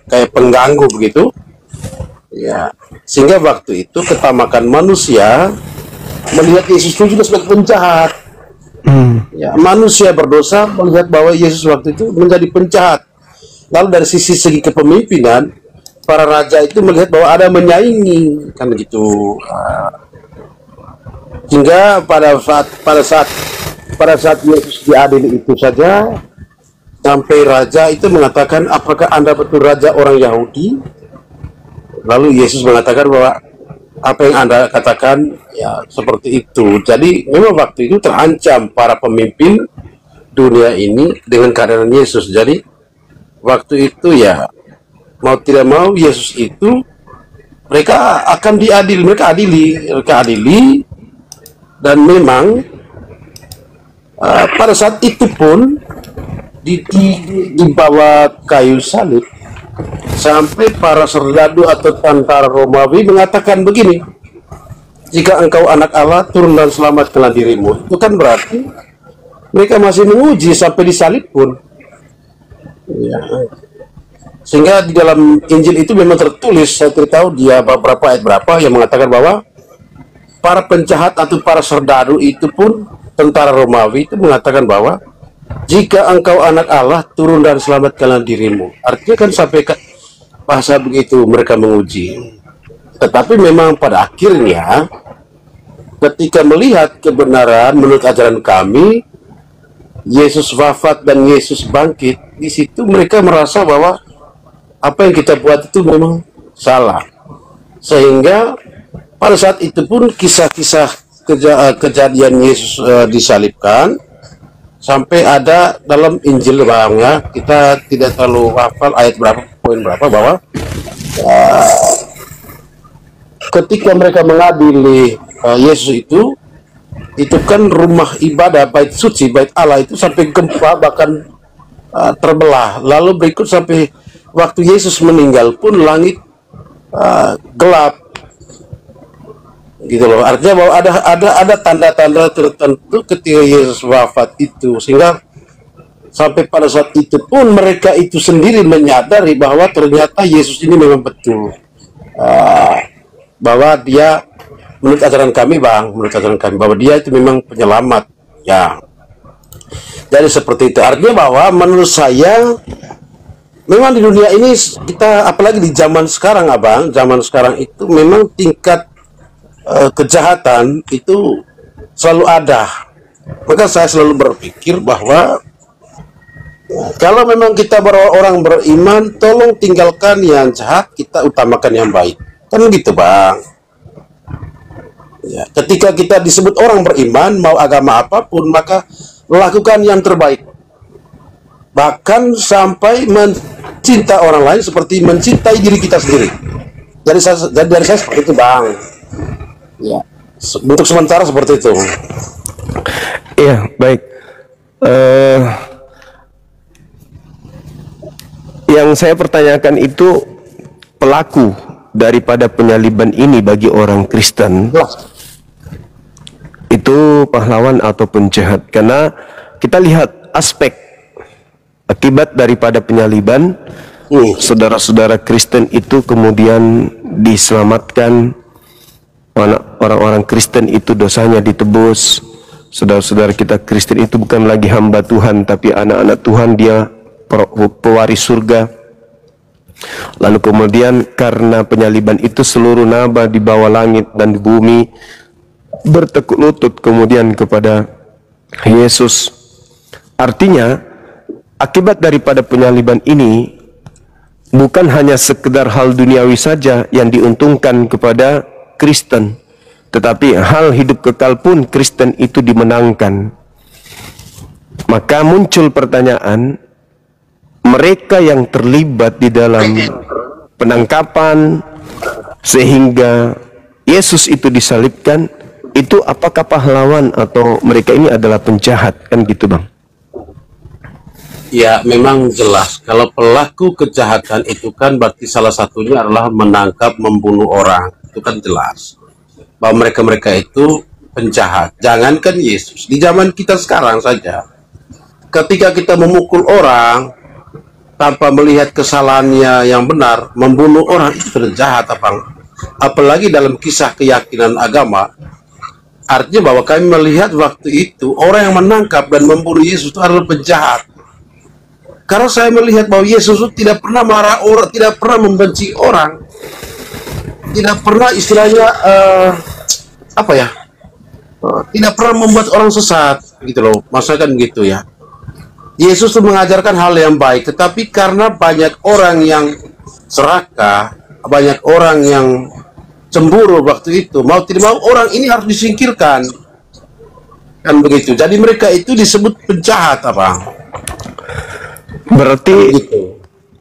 kayak pengganggu begitu. Ya, sehingga waktu itu ketamakan manusia melihat Yesus itu juga sebagai penjahat. Ya, manusia berdosa melihat bahwa Yesus waktu itu menjadi penjahat. Lalu dari segi kepemimpinan, para raja itu melihat bahwa ada menyaingi, kan gitu. Hingga pada saat Yesus diadili itu saja, sampai raja itu mengatakan, apakah Anda betul raja orang Yahudi? Lalu Yesus mengatakan bahwa apa yang Anda katakan ya seperti itu. Jadi memang waktu itu terancam para pemimpin dunia ini dengan kehadiran Yesus. Jadi waktu itu ya mau tidak mau Yesus itu mereka akan diadili, mereka adili, dan memang pada saat itu pun di bawah kayu salib, sampai para serdadu atau tentara Romawi mengatakan begini, jika engkau anak Allah, turun dan selamatkanlah dirimu. Itu kan berarti mereka masih menguji sampai disalib pun ya. Sehingga di dalam Injil itu memang tertulis, saya tidak tahu dia beberapa ayat berapa yang mengatakan bahwa para penjahat atau para serdadu itu pun, tentara Romawi itu mengatakan bahwa jika engkau anak Allah, turun dan selamatkanlah dirimu. Artinya kan sampai bahasa begitu mereka menguji. Tetapi memang pada akhirnya ketika melihat kebenaran menurut ajaran kami, Yesus wafat dan Yesus bangkit, di situ mereka merasa bahwa apa yang kita buat itu memang salah. Sehingga pada saat itu pun kisah-kisah kejadian Yesus disalibkan sampai ada dalam Injil ya, kita tidak terlalu hafal ayat berapa, poin berapa, bahwa ketika mereka mengadili Yesus itu kan rumah ibadah, bait suci, bait Allah itu sampai gempa bahkan terbelah. Lalu berikut sampai waktu Yesus meninggal pun langit gelap gitu loh. Artinya bahwa ada tanda-tanda tertentu ketika Yesus wafat itu, sehingga sampai pada saat itu pun mereka itu sendiri menyadari bahwa ternyata Yesus ini memang betul bahwa dia menurut ajaran kami bahwa dia itu memang penyelamat ya. Jadi seperti itu. Artinya bahwa menurut saya memang di dunia ini kita, apalagi di zaman sekarang abang, zaman sekarang itu memang tingkat kejahatan itu selalu ada. Maka saya selalu berpikir bahwa kalau memang kita orang beriman, tolong tinggalkan yang jahat, kita utamakan yang baik. Kan gitu bang ya. Ketika kita disebut orang beriman, mau agama apapun, maka lakukan yang terbaik, bahkan sampai mencinta orang lain seperti mencintai diri kita sendiri. Dari saya seperti itu bang ya, untuk sementara seperti itu. Iya, baik. Yang saya pertanyakan itu pelaku daripada penyaliban ini bagi orang Kristen itu pahlawan atau penjahat, karena kita lihat aspek akibat daripada penyaliban. Saudara-saudara Kristen itu kemudian diselamatkan, orang-orang Kristen itu dosanya ditebus. Saudara-saudara kita Kristen itu bukan lagi hamba Tuhan, tapi anak-anak Tuhan, dia pewaris surga. Lalu kemudian karena penyaliban itu seluruh naba di bawah langit dan di bumi bertekuk lutut kemudian kepada Yesus. Artinya akibat daripada penyaliban ini bukan hanya sekedar hal duniawi saja yang diuntungkan kepada Kristen, tetapi hal hidup kekal pun Kristen itu dimenangkan. Maka muncul pertanyaan, mereka yang terlibat di dalam penangkapan sehingga Yesus itu disalibkan, itu apakah pahlawan atau mereka ini adalah penjahat, kan gitu bang? Ya memang jelas kalau pelaku kejahatan itu kan berarti salah satunya adalah menangkap, membunuh orang. Itu kan jelas bahwa mereka itu penjahat. Jangankan Yesus, di zaman kita sekarang saja, ketika kita memukul orang, tanpa melihat kesalahannya yang benar, membunuh orang itu sudah jahat, Abang. Apalagi dalam kisah keyakinan agama, artinya bahwa kami melihat waktu itu orang yang menangkap dan membunuh Yesus itu adalah penjahat. Karena saya melihat bahwa Yesus itu tidak pernah marah orang, tidak pernah membenci orang, tidak pernah istilahnya tidak pernah membuat orang sesat, gitu loh. Maksudnya kan gitu ya. Yesus itu mengajarkan hal yang baik, tetapi karena banyak orang yang serakah, banyak orang yang cemburu waktu itu, mau tidak mau orang ini harus disingkirkan, kan begitu. Jadi mereka itu disebut penjahat, Abang.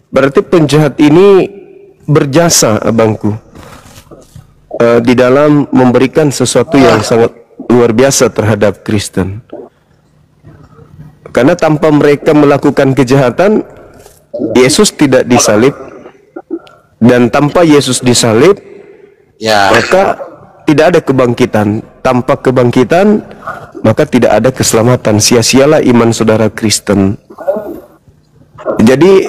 Berarti penjahat ini berjasa, abangku, di dalam memberikan sesuatu yang sangat luar biasa terhadap Kristen. Karena tanpa mereka melakukan kejahatan, Yesus tidak disalib, dan tanpa Yesus disalib, maka tidak ada kebangkitan. Tanpa kebangkitan, maka tidak ada keselamatan. Sia-sialah iman saudara Kristen. Jadi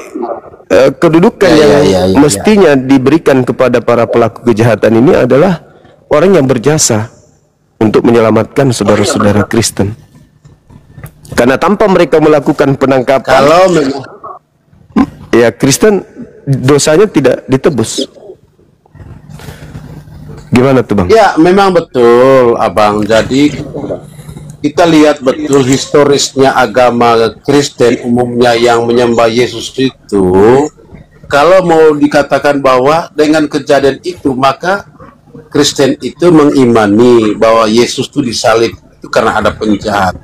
kedudukan yang mestinya diberikan kepada para pelaku kejahatan ini adalah orang yang berjasa untuk menyelamatkan saudara-saudara Kristen. Karena tanpa mereka melakukan penangkapan, ya Kristen dosanya tidak ditebus. Gimana tuh, Bang? Ya, memang betul, Abang. Jadi kita lihat betul historisnya agama Kristen umumnya yang menyembah Yesus itu. Kalau mau dikatakan bahwa dengan kejadian itu, maka Kristen itu mengimani bahwa Yesus itu disalib itu karena ada penjahat.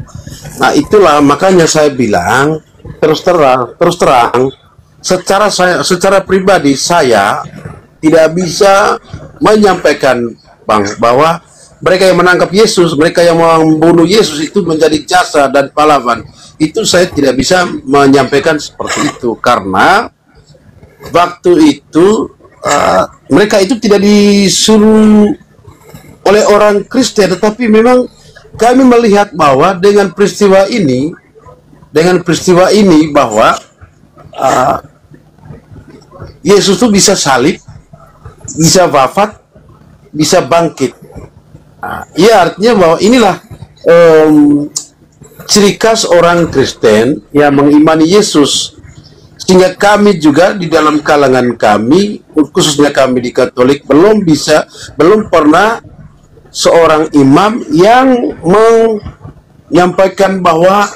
Nah, itulah makanya saya bilang terus terang secara pribadi saya tidak bisa menyampaikan, Bang, bahwa mereka yang menangkap Yesus, mereka yang membunuh Yesus itu menjadi jasa dan pahlawan. Itu saya tidak bisa menyampaikan seperti itu, karena waktu itu mereka itu tidak disuruh oleh orang Kristen, tetapi memang kami melihat bahwa dengan peristiwa ini bahwa Yesus itu bisa salib, bisa wafat, bisa bangkit. Ya, artinya bahwa inilah ciri khas orang Kristen yang mengimani Yesus. Sehingga kami juga di dalam kalangan kami, khususnya kami di Katolik, belum pernah seorang imam yang menyampaikan bahwa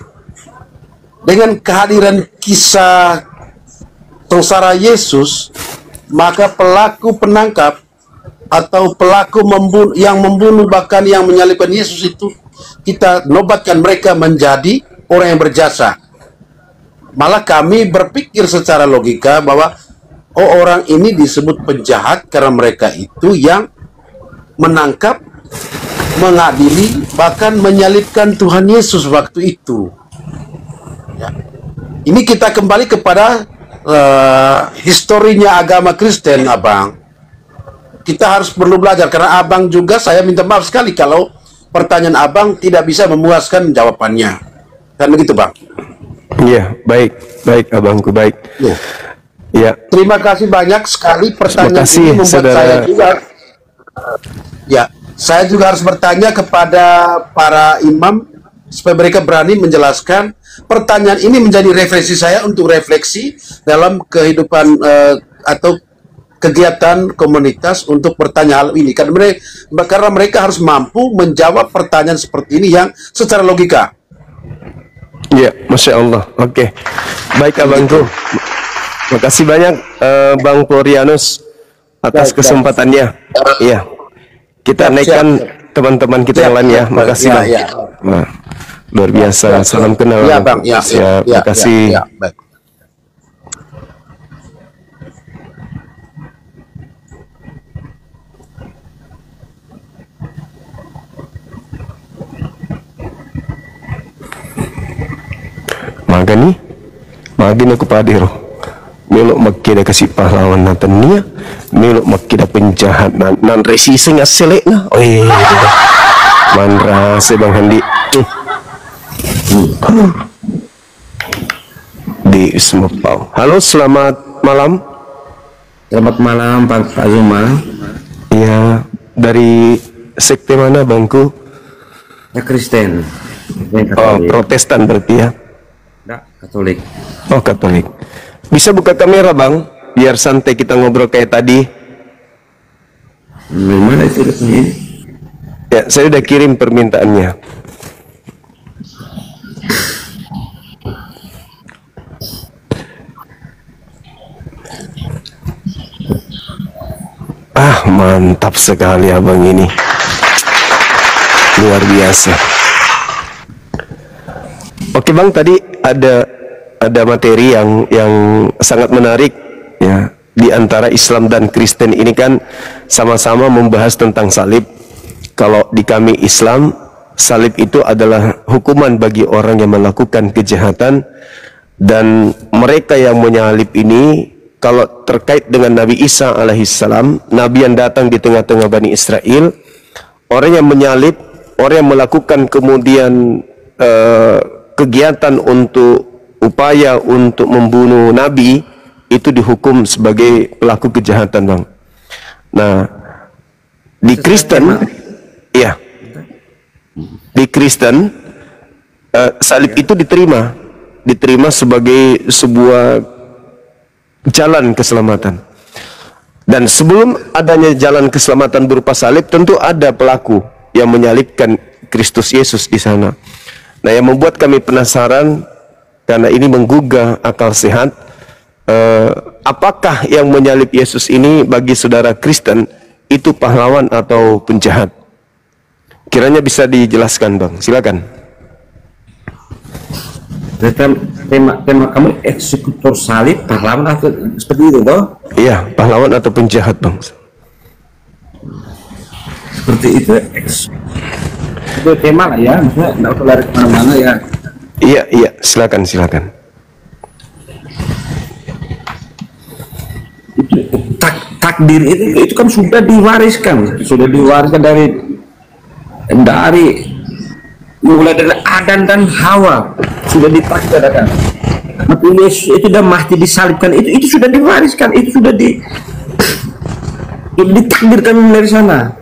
dengan kehadiran kisah sengsara Yesus, maka pelaku penangkap atau pelaku yang membunuh bahkan yang menyalibkan Yesus itu kita nobatkan mereka menjadi orang yang berjasa. Malah kami berpikir secara logika bahwa orang ini disebut penjahat karena mereka itu yang menangkap, mengadili, bahkan menyalibkan Tuhan Yesus waktu itu. Ya. Ini kita kembali kepada historinya agama Kristen, Abang. Kita harus perlu belajar, karena Abang juga, saya minta maaf sekali kalau pertanyaan Abang tidak bisa memuaskan jawabannya. Kan begitu, Bang? Iya, baik abangku, baik. Ya. Terima kasih banyak sekali, pertanyaan ini membuat saudara. Saya juga. Ya, saya juga harus bertanya kepada para imam supaya mereka berani menjelaskan. Pertanyaan ini menjadi refleksi saya untuk refleksi dalam kehidupan atau kegiatan komunitas untuk bertanya hal ini, karena mereka harus mampu menjawab pertanyaan seperti ini yang secara logika. Ya, Masya Allah. Oke, baik abangku. Makasih banyak Bang Florianus atas kesempatannya. Iya, kita naikkan teman-teman kita yang lain ya. Makasih, Bang. Nah, luar biasa. Salam kenal. Ya, Bang. Ya, makasih. Baik. Magani aku padiro melok makida kasih pahlawan natania melok makida penjahat nan resiseng aselek na manra sebang handi di Wisma Pau. Halo, selamat malam. Selamat malam Pak Zuma. Ya, dari sekte mana bangku? Ya Kristen. Oh, Protestan berarti ya? Enggak, Katolik. Oh, Katolik. Bisa buka kamera bang, biar santai kita ngobrol kayak tadi. Mana itu resmi? Ya, saya udah kirim permintaannya. Ah, mantap sekali abang ini. Luar biasa. Oke bang, tadi ada materi yang sangat menarik ya. Di antara Islam dan Kristen ini kan sama-sama membahas tentang salib. Kalau di kami Islam, salib itu adalah hukuman bagi orang yang melakukan kejahatan, dan mereka yang menyalib ini, kalau terkait dengan Nabi Isa alaihissalam, Nabi yang datang di tengah-tengah Bani Israel, orang yang menyalib, orang yang melakukan kemudian kegiatan untuk upaya untuk membunuh Nabi, itu dihukum sebagai pelaku kejahatan bang. Nah, di Kristen, ya, di Kristen salib itu diterima sebagai sebuah jalan keselamatan. Dan sebelum adanya jalan keselamatan berupa salib, tentu ada pelaku yang menyalibkan Kristus Yesus di sana. Nah, yang membuat kami penasaran, karena ini menggugah akal sehat, apakah yang menyalib Yesus ini bagi saudara Kristen itu pahlawan atau penjahat? Kiranya bisa dijelaskan bang, silakan. Tema kamu eksekutor salib, pahlawan atau seperti itu toh? Iya, pahlawan atau penjahat bang. Seperti itu. Itu tema lah ya, maksudnya nggak usah lari kemana-mana ya. Iya, silakan. Takdir itu kan sudah diwariskan dari mulai dari Adam dan Hawa, sudah ditakdirkan. Mati Yesus itu sudah mati disalibkan, itu sudah diwariskan, itu sudah ditakdirkan dari sana.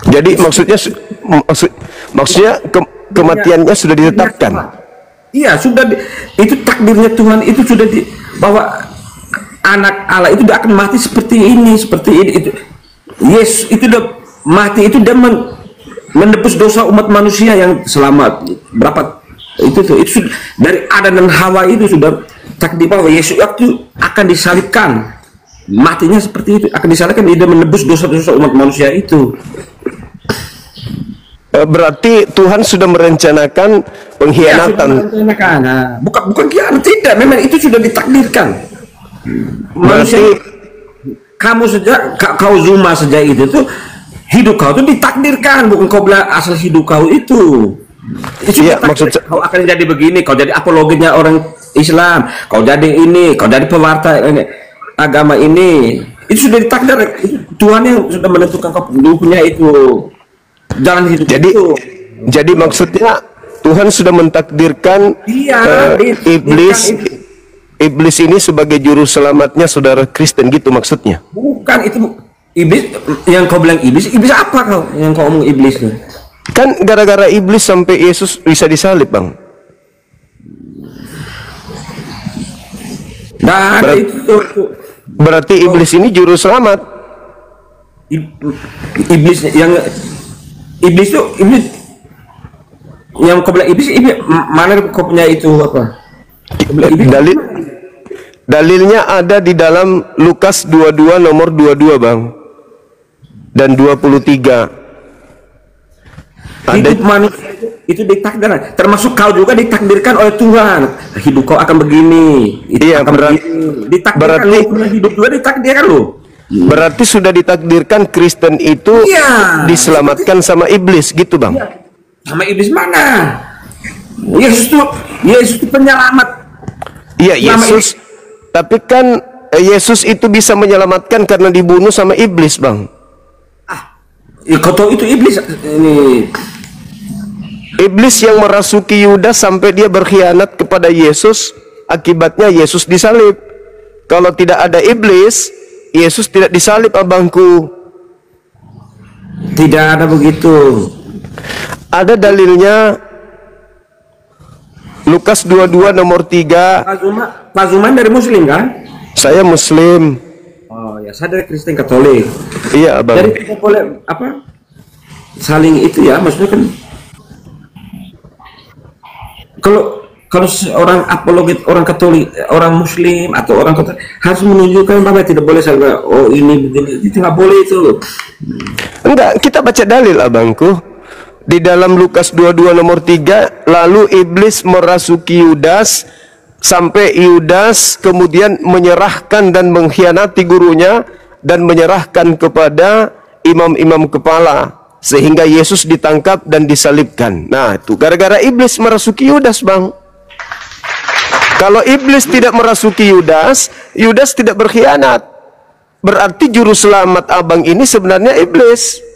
Jadi maksudnya kematiannya sudah ditetapkan. Iya, sudah itu takdirnya Tuhan, itu sudah bahwa anak Allah itu tidak akan mati seperti ini. Itu Yesus itu sudah mati, itu sudah menebus dosa umat manusia yang selama berapa itu dari Adam dan Hawa, itu sudah takdir bahwa Yesus itu akan disalibkan, matinya seperti itu, akan disalibkan, dia menebus dosa-dosa umat manusia itu. Berarti Tuhan sudah merencanakan pengkhianatan. Ya, bukan khianat, tidak, memang itu sudah ditakdirkan. Berarti Manusia, kamu sejak kau Zuma sejak itu tuh hidup kau tuh ditakdirkan, bukan kau bilang asal hidup kau itu. Iya, maksudnya kau akan jadi begini, kau jadi apologinya orang Islam, kau jadi ini, kau jadi pewarta agama ini. Itu sudah ditakdirkan, Tuhan yang sudah menentukan kau hidupnya itu. Jalan hidup jadi maksudnya Tuhan sudah mentakdirkan iblis ini sebagai juru selamatnya saudara Kristen, gitu maksudnya? Bukan, itu iblis yang kau bilang iblis apa kau yang kau omong iblis tuh? Kan gara-gara iblis sampai Yesus bisa disalib bang. Nah, berarti iblis ini juru selamat. Iblis yang kau bilang iblis mana kau punya itu apa? Dalilnya ada di dalam Lukas 22 nomor 22 bang, dan 23. Hidup manusia itu ditakdirkan, termasuk kau juga ditakdirkan oleh Tuhan. Hidup kau akan begini. Iya, berarti hidup juga ditakdirkan loh. Berarti sudah ditakdirkan Kristen itu diselamatkan sama iblis, gitu bang? Ya. Sama iblis mana? Yesus itu penyelamat. Iya, Yesus. Tapi kan Yesus itu bisa menyelamatkan karena dibunuh sama iblis bang. Kau tahu itu iblis ini. Iblis yang merasuki Yudas sampai dia berkhianat kepada Yesus, akibatnya Yesus disalib. Kalau tidak ada iblis, Yesus tidak disalib, abangku. Tidak ada begitu. Ada dalilnya, Lukas 22 nomor 3. Pak Zuman dari Muslim kan? Saya Muslim. Oh ya, saya dari Kristen Katolik. Iya, abang. Jadi kita boleh apa? Saling itu ya, maksudnya kan kalau seorang apologet, orang Katolik, orang Muslim atau orang Katolik harus menunjukkan bahwa tidak boleh saling, oh ini begini, itu nggak boleh itu. Enggak, kita baca dalil, abangku. Di dalam Lukas 22 nomor 3, lalu iblis merasuki Yudas sampai Yudas kemudian menyerahkan dan mengkhianati gurunya dan menyerahkan kepada imam-imam kepala sehingga Yesus ditangkap dan disalibkan. Nah, itu gara-gara iblis merasuki Yudas, Bang. Kalau iblis tidak merasuki Yudas, Yudas tidak berkhianat. Berarti juru selamat abang ini sebenarnya iblis.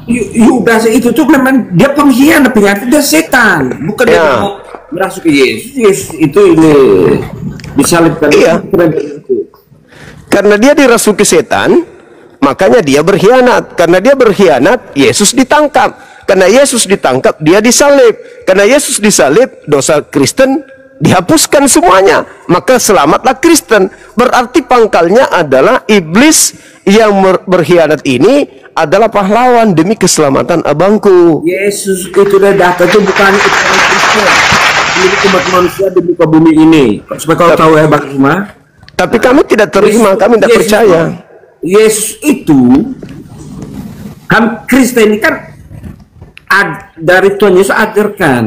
Yudas itu tuh memang dia pengkhianat, dia setan, bukan dia Ya. mau merasuki Yesus. Yesus itu ini disalibkan. Iya. Karena dia dirasuki setan, makanya dia berkhianat. Karena dia berkhianat, Yesus ditangkap. Karena Yesus ditangkap, dia disalib. Karena Yesus disalib, dosa Kristen dihapuskan semuanya. Maka selamatlah Kristen. Berarti pangkalnya adalah iblis yang berkhianat ini adalah pahlawan demi keselamatan abangku. Yesus itu datang itu bukan orang Kristen, ini umat manusia di muka bumi ini. Supaya kau tahu ya, Bang Zuma. Tapi kami tidak terima, kami tidak percaya. Yesus itu kan Kristen ini kan dari Tuhan Yesus ajarkan.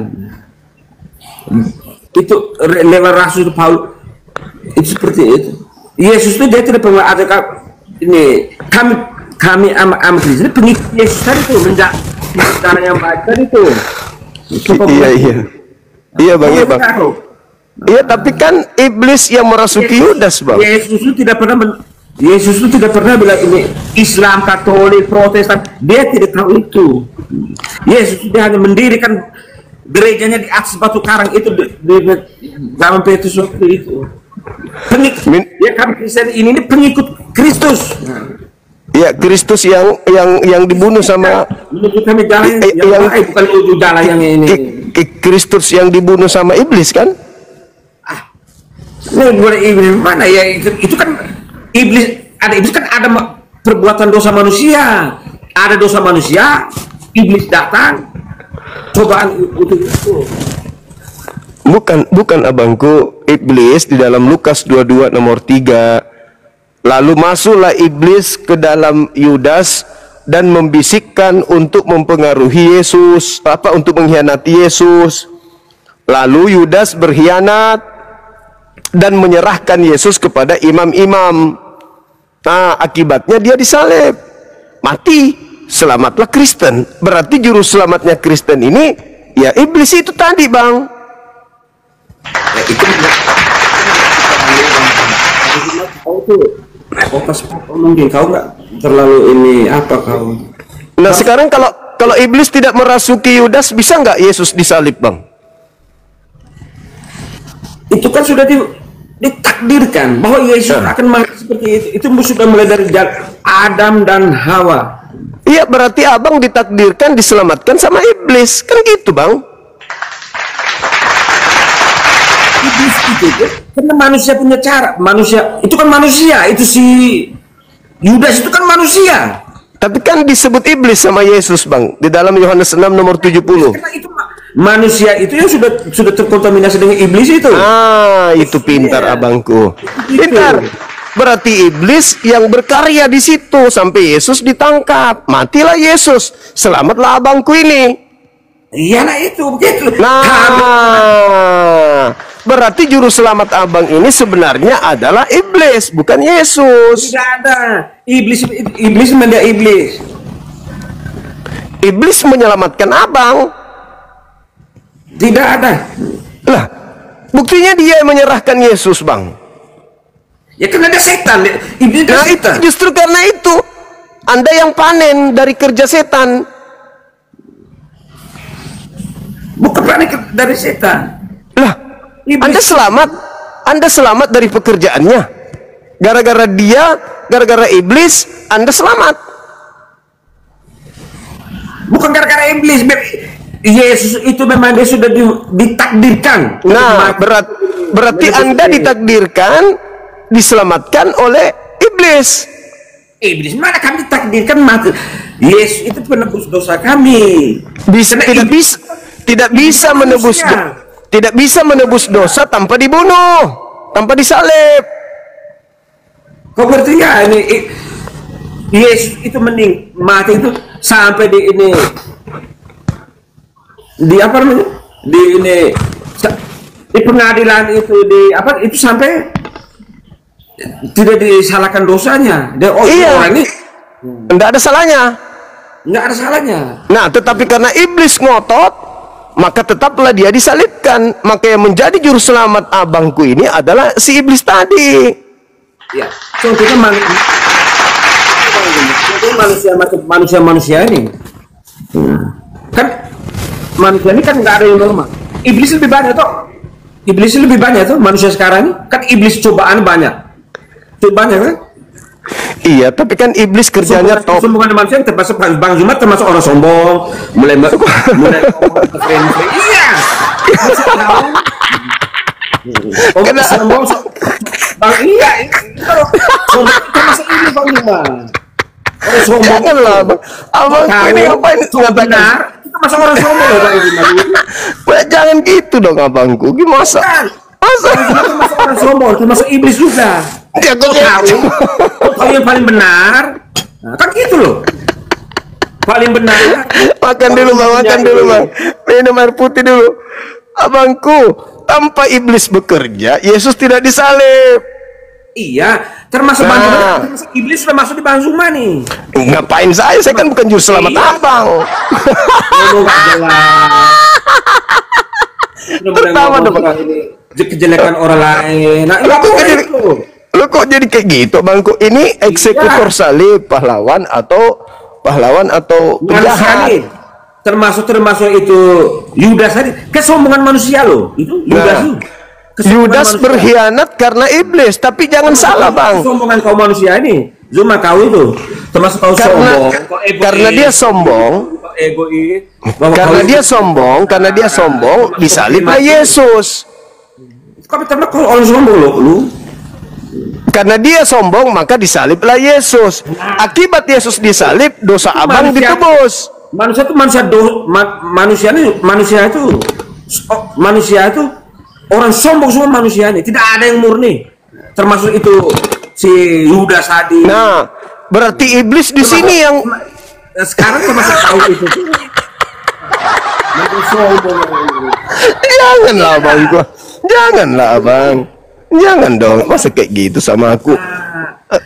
Itu lewat Rasul Paulus itu seperti itu. Yesus itu dia tidak pernah ajarkan ini kami am Kristen pengikut Yesus tadi itu menjadi cara yang baik tadi itu. Iya bang, iya bang. Iya, tapi kan iblis yang merasuki Yudas, bang. Yesus itu tidak pernah bilang ini Islam, Katolik, Protestan. Dia tidak tahu itu. Yesus dia hanya mendirikan gerejanya di atas batu karang itu di zaman Petrus waktu itu. Ya kami Kristen ini pengikut Kristus. Ya, Kristus yang dibunuh sama menuju kami jalan yang baik, bukan menuju jalan yang ini. Kristus yang dibunuh sama iblis kan? Boleh iblis mana ya, itu kan iblis kan ada perbuatan dosa manusia, ada dosa manusia, iblis datang cobaan itu. Bukan abangku, iblis di dalam Lukas 22 nomor 3. Lalu masuklah iblis ke dalam Yudas dan membisikkan untuk mempengaruhi Yesus, untuk mengkhianati Yesus. Lalu Yudas berkhianat dan menyerahkan Yesus kepada imam-imam. Nah, akibatnya dia disalib, mati. Selamatlah Kristen. Berarti juru selamatnya Kristen ini ya iblis itu tadi, bang. Ya, itu mungkin kau nggak terlalu ini apa kau. Nah, sekarang kalau iblis tidak merasuki Yudas, bisa nggak Yesus disalib, bang? Itu kan sudah ditakdirkan bahwa Yesus akan mati seperti itu. Itu sudah mulai dari Adam dan Hawa. Iya, berarti abang ditakdirkan diselamatkan sama iblis, kan gitu, bang? Iblis itu karena manusia punya cara. Manusia itu kan manusia. Itu si Yudas itu kan manusia. Tapi kan disebut iblis sama Yesus, bang, di dalam Yohanes 6 nomor 70. Karena itu manusia itu yang sudah terkontaminasi dengan iblis itu. Ah, itu pintar abangku. Pintar. Berarti iblis yang berkarya di situ sampai Yesus ditangkap. Matilah Yesus. Selamatlah abangku ini. Iyalah itu begitu. Nah, berarti juru selamat abang ini sebenarnya adalah iblis, bukan Yesus. Tidak ada. Iblis mendia iblis. Iblis menyelamatkan abang. Tidak ada. Lah, buktinya dia yang menyerahkan Yesus, bang. Ya karena ada setan. Iblis Nah, itu setan. justru karena itu Anda yang panen dari kerja setan. Bukan panen dari setan. Lah, Anda selamat. Anda selamat dari pekerjaannya. Gara-gara dia, gara-gara iblis, Anda selamat. Bukan gara-gara iblis. Yesus itu memang dia sudah ditakdirkan. Nah, berarti Anda ditakdirkan diselamatkan oleh iblis. Iblis mana kami ditakdirkan mati. Yesus itu penebus dosa kami. Tidak bisa menebus tidak bisa menebus dosa tanpa dibunuh, tanpa disalib. Kau ngerti ya ini? Yesus itu mati itu sampai di ini, di apa namanya, di pengadilan itu, di apa itu, sampai tidak disalahkan dosanya. Iya, orang ini tidak ada salahnya. nggak ada salahnya. Nah, tetapi karena iblis ngotot, maka tetaplah dia disalibkan. Maka yang menjadi juru selamat abangku ini adalah si iblis tadi. Ya, contohnya manusia ini, kan manusia ini kan nggak ada yang normal. Iblis lebih banyak toh. Iblis lebih banyak tuh manusia sekarang ini. Kan iblis cobaan banyak. Cobanya kan? Iya, tapi kan iblis kerjanya top. Sombongan manusia yang termasuk Bang Jumat, termasuk orang sombong, mulai keren. Iya. Kena sombong. Bang iya. Sombong termasuk ini Bang Jumat. Orang sombong. Janganlah, abang ini ngapain benar? Itu termasuk orang sombong loh Bang Jumat. Jangan gitu dong abangku. Gimana? Masa? Termasuk orang sombong, termasuk iblis juga. Ya, kau tahu yang paling benar, nah, kan gitu loh. Paling benar. Makan dulu bang. Minum air putih dulu. Abangku, tanpa iblis bekerja, Yesus tidak disalib. Iya, termasuk Bang Zuma, termasuk iblis sudah masuk di Bang Zuma nih. Ngapain saya kan bukan juru selamat abang. Pertama dong kejelekan orang lain. Nah, Lo kok jadi kayak gitu bangku? Ini eksekutor salib, pahlawan atau penjahat. Termasuk itu Yudas tadi, kesombongan manusia loh. Itu Yudas berkhianat karena iblis, tapi jangan salah bang. Kesombongan kaum manusia ini, Zuma kau itu termasuk kau sombong. Karena dia sombong. Karena dia sombong, disaliblah Yesus. Tapi ternyata kalau orang sombong lu. Karena dia sombong maka disaliblah Yesus. Akibat Yesus disalib, dosa abang ditebus. Manusia itu orang sombong semua manusia ini. Tidak ada yang murni. Termasuk itu si Yudas tadi. Nah, berarti iblis di sini yang sekarang termasuk tahu itu. Sombong. Janganlah abang gua. Janganlah abang. Jangan dong, masa kayak gitu sama aku.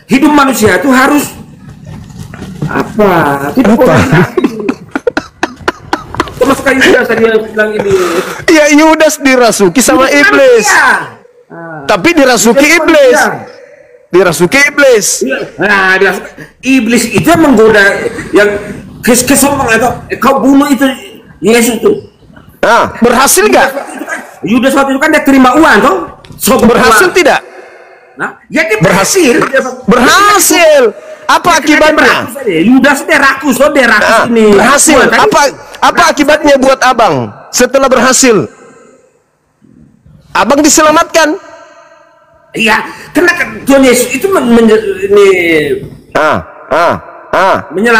Hidup manusia itu harus apa? Termasuk kayak Yudas tadi yang bilang ini. Ya Yudas dirasuki sama iblis. Tapi dirasuki iblis. Dirasuki iblis. Nah, iblis itu yang menggoda, yang kesombongan itu. Kau bunuh itu Yesus itu. Nah, berhasil nggak? Yudas waktu itu kan dia terima uang toh. Berhasil tidak? Nah, ya dia berhasil. Berhasil. Apa akibatnya? Yudas dia rakus ini. Berhasil. Apa akibatnya buat abang setelah berhasil? Abang diselamatkan. Iya, karena Tuhan Yesus itu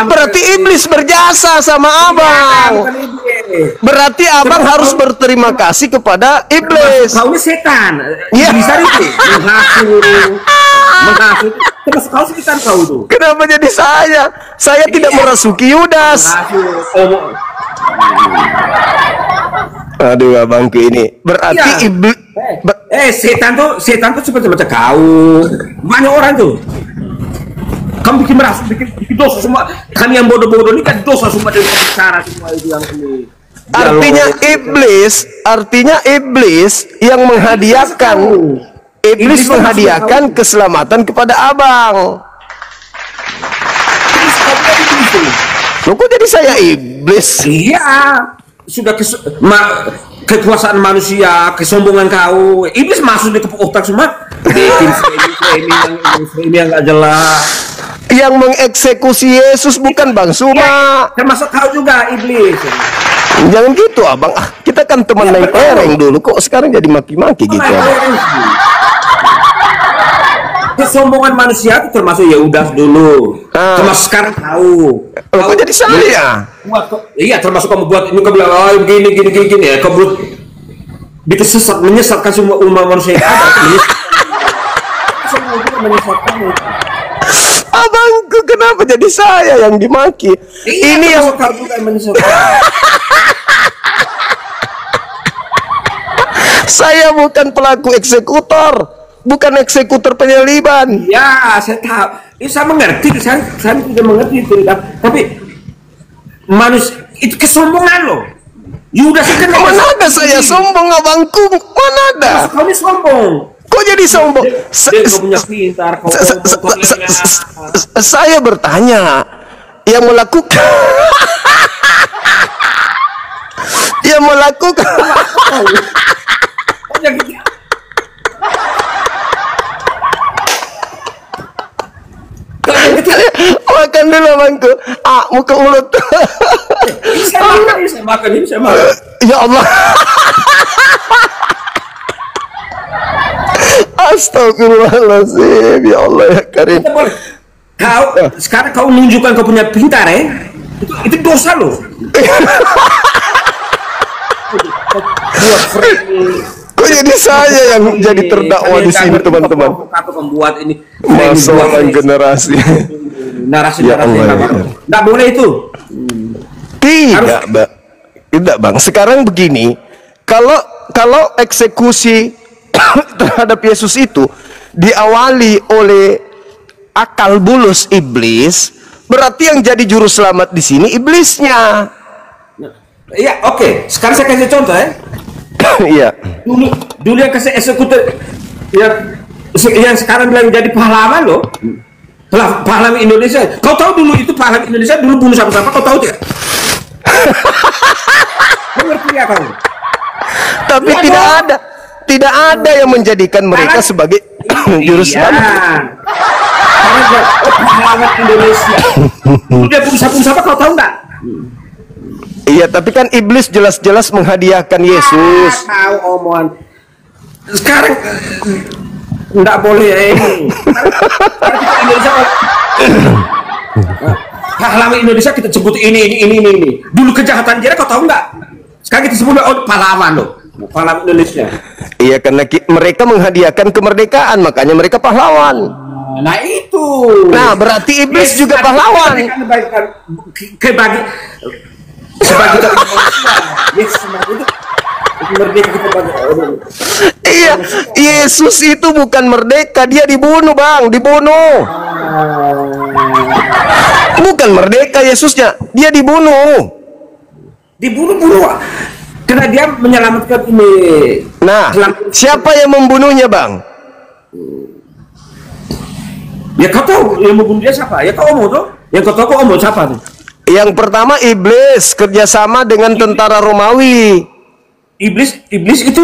berarti iblis berjasa sama abang. Berarti abang harus berterima kasih kepada iblis. Kau ini setan. Iblis itu menghasut. Terus kau sekitar kau itu. Kenapa jadi saya? Saya tidak merasuki Yudas. Aduh abangku ini. Berarti iblis. Setan tuh seperti macam kau. Banyak orang tuh. Kamu bikin merasa, bikin dosa semua. Kami yang bodoh-bodoh ini kan dosa semua dari cara semua itu yang ini. Artinya iblis yang menghadiahkan. Iblis menghadiahkan keselamatan kepada abang. kau bilang begitu. Loh, kok jadi saya iblis? Iya, sudah kekuasaan manusia, kesombongan kau, iblis masuk di otak semua. Bikin framing yang nggak jelas. Yang mengeksekusi Yesus bukan Bang Suma. Termasuk kau juga iblis. Jangan gitu abang. Kita kan teman naik lereng dulu, kok sekarang jadi maki-maki gitu abang. Kesombongan manusia itu termasuk Yudas dulu. Termasuk sekarang kau. Kok jadi saya? Iya, termasuk kamu buat ini, kau bilang gini ya. Kau buat itu sesat, menyesatkan semua umat manusia yang ada. Menyesatkan. Abangku, kenapa jadi saya yang dimaki? Iya, ini yang kau juga yang menyesatkan. saya bukan pelaku eksekutor, bukan eksekutor penyaliban. Ya, saya tahu. Ini saya mengerti, saya tidak mengerti itu. Tapi manusia itu kesombongan loh. Yudas itu kan Mana ada saya sombong abangku? Mana ada? Kau ini sombong. Kok jadi sombong? Kau punya pintar, kau Saya bertanya, yang melakukan yang melakukan makan dulu abangku. Muka mulut. Saya makan. Ya Allah. Astagfirullahaladzim. Ya Allah ya Karim. Kau sekarang kau menunjukkan kau punya pintar itu dosa loh. Kok jadi saya yang jadi terdakwa di sini teman-teman? Kau membuat ini Masalah generasi. narasi Ya Allah, ya. Nggak boleh itu. Tidak, Mbak. Tidak, Bang. Sekarang begini, kalau eksekusi terhadap Yesus itu diawali oleh akal bulus iblis, berarti yang jadi juru selamat di sini iblisnya. Iya, oke. Sekarang saya kasih contoh ya. Iya. Dulu yang kasih eksekutor yang sekarang bilang jadi pahlawan loh. Pahlawan Indonesia. Kau tahu dulu itu pahlawan Indonesia dulu bunuh siapa-siapa, kau tahu tidak? Mengerti ya kau? Tapi tidak ada yang menjadikan mereka sebagai juru selamat. Karena pahlawan Indonesia. Udah bunuh siapa-siapa, kau tahu nggak? Iya, tapi kan iblis jelas-jelas menghadiahkan Yesus. Tahu omongan. Sekarang nggak boleh ini. Indonesia, pahlawan Indonesia kita sebut ini. Dulu kejahatan dia kau tahu nggak? Sekarang kita sebut pahlawan loh, pahlawan Indonesia. Iya, karena mereka menghadiahkan kemerdekaan, makanya mereka pahlawan. Nah itu. Nah, berarti iblis juga pahlawan. Sebagai manusia, itu merdeka kita bagi. Iya, Yesus itu bukan merdeka, dia dibunuh, Bang, dibunuh. Bukan merdeka Yesusnya, dia dibunuh. Dibunuh karena dia menyelamatkan ini. Nah, siapa yang membunuhnya, Bang? Ya kau tahu yang membunuh dia siapa? Ya kau omong tuh. Yang kau tahu kau omong siapa tuh? Yang pertama iblis kerjasama dengan tentara Romawi. Iblis itu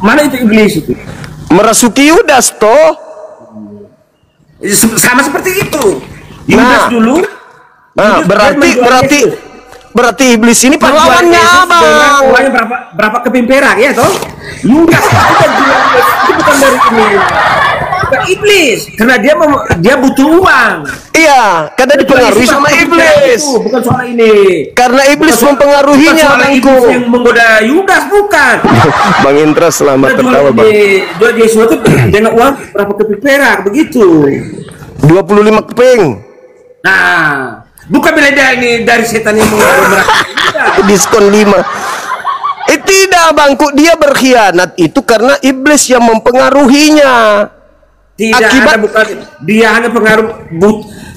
mana itu iblis itu? Merasuki Yudas toh. Sama seperti itu. Yudas dulu. Nah, berarti iblis ini pahlawannya Abang. Uangnya berapa keping perak ya toh? Yudas itu bukan dari ini. Bukan iblis, karena dia butuh uang. Iya, karena dipengaruhi sama iblis. Bukan soal ini. Karena iblis mempengaruhinya, Bangku. Yang menggoda Yudas bukan. Bang Indra selamat tertawa, Bang. Jual Yesus itu dengan uang berapa keping perak begitu. 25 keping. Nah, bukan bila dia ini dari setan yang menggoda. Diskon 5. Tidak, Bangku, dia berkhianat itu karena iblis yang mempengaruhinya. Tidak ada, bukan dia hanya pengaruh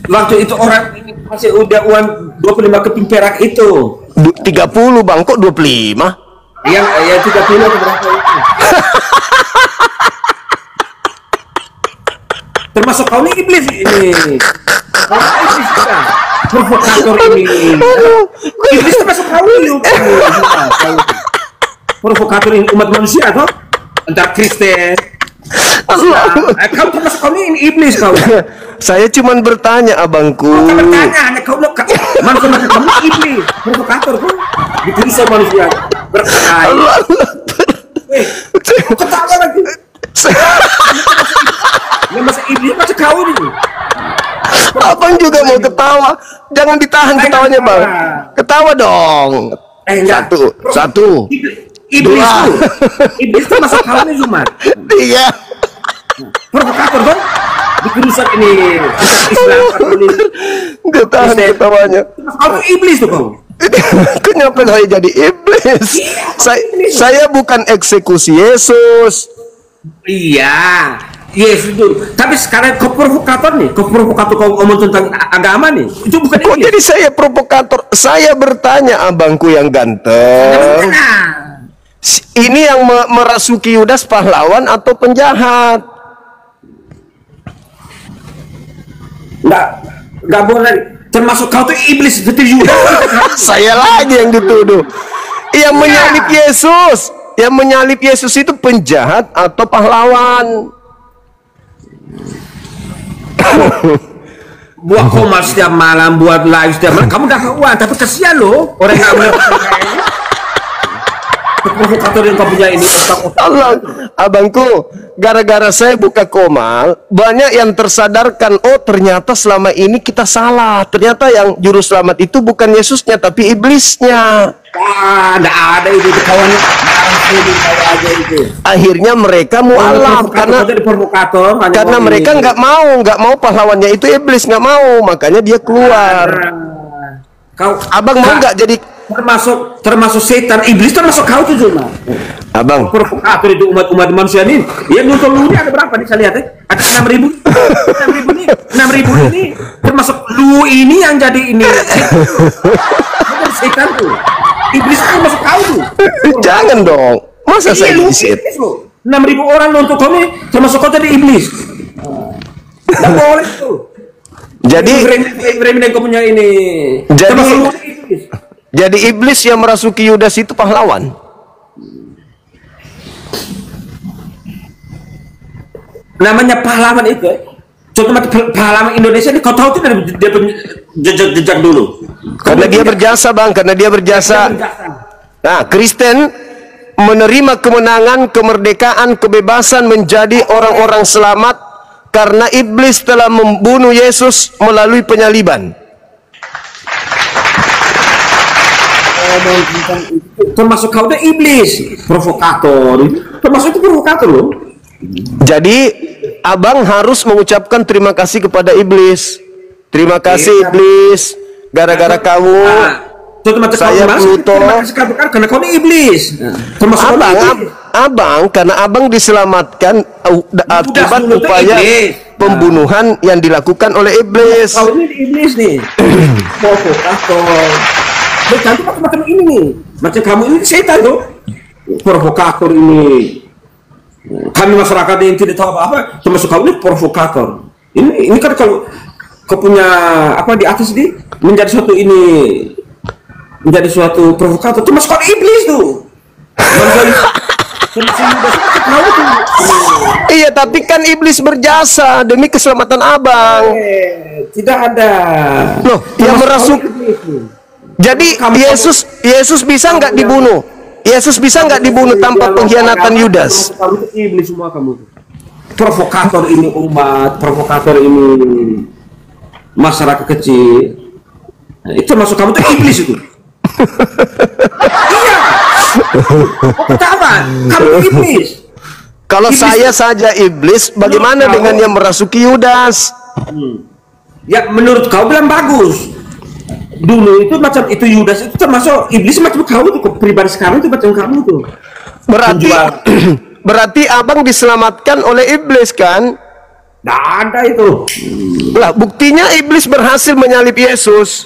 waktu itu orang ini masih udah uang 25 keping perak itu 30 Bang, kok 25? yang 30 atau berapa itu. Termasuk kau ini iblis ini. Kau iblis juga. provokator ini. Iblis termasuk kau ini. Provokator ini umat manusia toh, antar Kristen. Kau termasuk kau ini iblis kau. Saya cuman bertanya abangku. Kau bertanya, hanya kau manusia kamu iblis, provokator kau. Ditulis sama manusia berkait. Ketawa lagi. Ya masa iblis masa kau ini. Abang juga mau ketawa. Jangan ditahan ketawanya, Bang. Ketawa dong. Satu. Iblis tuh. Iblis tuh masa kau ini cuma. Tiga. Provokator dong. Dikurusan ini Islam ini. Ketahan ketawanya. Kau iblis tuh kau. Kenapa saya jadi iblis? Saya bukan eksekusi Yesus. Iya, Yesus itu. Tapi sekarang kau provokator nih, kau ngomong tentang agama nih. Itu bukan Kok iblis. jadi saya provokator? Saya bertanya abangku yang ganteng. Ini yang merasuki Yudas pahlawan atau penjahat? Enggak boleh. Termasuk kau tuh iblis seperti Yudas. Saya lagi yang dituduh. Yang menyalib Yesus. Yang menyalib Yesus itu penjahat atau pahlawan? Buat koma setiap malam, buat live setiap malam. Kamu dapat uang, tapi kasihan loh orang yang mendapatkan ini. Provokator yang kau punya ini. Allah, abangku, gara-gara saya buka Komal, banyak yang tersadarkan, oh ternyata selama ini kita salah. Ternyata yang juru selamat itu bukan Yesusnya, tapi iblisnya. Enggak ada itu kawannya. Akhirnya mereka mualaf karena mereka nggak mau pahlawannya itu iblis, nggak mau, makanya dia keluar. Abang mau nggak jadi termasuk setan, iblis termasuk kau tuh cuma. Abang provokator itu umat manusia ini. Ya nonton lu ada berapa nih saya lihat ya? Ada 6.000. 6.000 nih. 6.000 ini termasuk lu ini yang jadi ini. Setan tuh. Iblis itu masuk kau tuh. Jangan dong. Masa saya disit? 6.000 orang nonton kau nih termasuk kau tadi iblis. Enggak boleh tuh. Jadi yang kau punya ini. Jadi iblis yang merasuki Yudas itu pahlawan. Namanya pahlawan itu. Contoh pahlawan Indonesia ini kau tahu tuh dia jejak dulu. Karena dia berjasa, Bang, karena dia berjasa. Nah, Kristen menerima kemenangan, kemerdekaan, kebebasan menjadi orang-orang selamat karena iblis telah membunuh Yesus melalui penyaliban. Termasuk kau udah iblis, provokator. Termasuk itu provokator loh. Jadi abang harus mengucapkan terima kasih kepada iblis. Terima kasih iblis, gara-gara kamu saya Pluto. Karena kau ini iblis. Termasuk abang karena abang diselamatkan akibat upaya pembunuhan yang dilakukan oleh iblis. Kau ini iblis nih. Provokator. Berarti macam ini nih, macam kamu ini setan tuh, provokator ini. Kami masyarakat yang tidak tahu apa-apa, termasuk kamu ini provokator. Ini kan kalau kau punya apa di atas ini menjadi suatu provokator, termasuk kau iblis tuh. Iya, tapi kan iblis berjasa demi keselamatan abang. Tidak ada. Loh, yang merasuk. Jadi Yesus bisa nggak dibunuh? Yesus bisa nggak dibunuh tanpa pengkhianatan Yudas? Kamu itu iblis semua kamu. Provokator ini umat, provokator ini masyarakat kecil. Nah, itu masuk kamu itu iblis itu. Iya. Ketahuan, kamu iblis. Kalau iblis. Saya saja iblis, bagaimana dengan yang merasuki Yudas? Ya menurut kau bilang bagus. Dulu itu macam itu Yudas itu termasuk iblis macam kamu tuh pribadi sekarang itu macam kamu tuh. Berarti abang diselamatkan oleh iblis kan? Nggak ada itu. Lah buktinya iblis berhasil menyalib Yesus.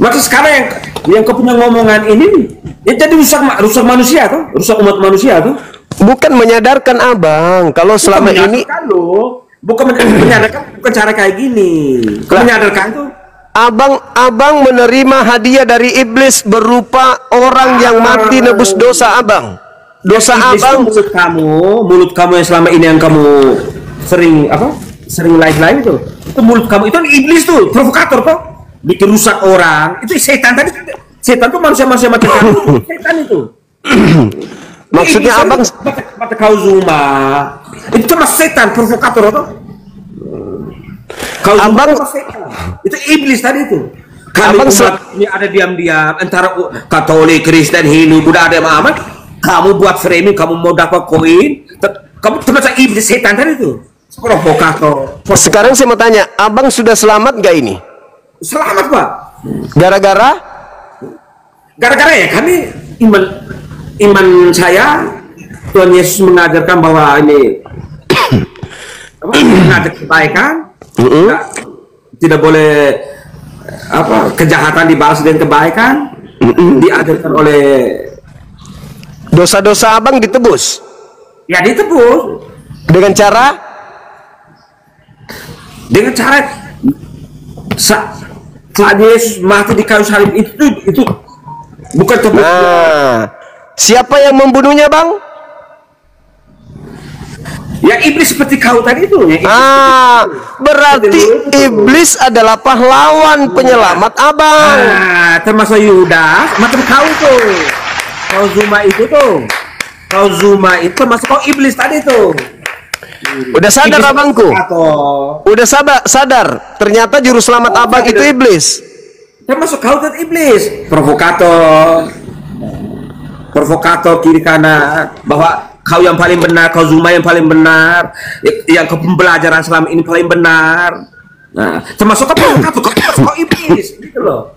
Maka sekarang yang kau punya ngomongan ini ya jadi rusak manusia tuh, rusak umat manusia tuh. Bukan menyadarkan abang kalau selama ini Bukan menyadarkan, bukan cara kayak gini. Kalau menyadarkan tuh, Abang menerima hadiah dari iblis berupa orang yang mati nebus dosa abang. Dosa iblis abang. tuh mulut kamu yang selama ini yang kamu sering lain-lain itu mulut kamu itu iblis tuh, provokator tuh, bikin rusak orang. Itu setan tadi. Setan tuh manusia macam kamu. Setan itu. Maksudnya abang mata kau Zuma itu cuma setan provokator atau kau Zuma abang setan. Itu iblis tadi itu. Abang umat ini ada diam-diam antara Katolik, Kristen, Hindu, Buddha ada amat. Kamu buat framing, kamu mau dapat koin, kamu termasuk iblis setan tadi itu. Provokator. Sekarang saya mau tanya, abang sudah selamat gak ini? Selamat Pak. Gara-gara ya kami iman saya, Tuhan Yesus mengajarkan bahwa ini mengajak kebaikan, tidak boleh kejahatan dibalas dengan kebaikan, diajarkan oleh dosa-dosa abang ditebus. Ya ditebus Dengan cara saat Yesus mati di kayu salib itu bukan tebus. Nah, siapa yang membunuhnya bang? Ya iblis seperti kau tadi itu. Berarti iblis adalah pahlawan penyelamat abang. Termasuk Yudas, macam kau tuh. Kau Zuma itu termasuk kau iblis tadi tuh. Udah sadar Iblis abangku? Udah sadar. Ternyata juru selamat abang itu iblis. Termasuk kau tadi iblis, provokator kiri kanan, bahwa kau yang paling benar, kau Zuma yang paling benar, yang kau pembelajaran selama ini paling benar. Nah, termasuk kau provokator, kau iblis, gitu loh.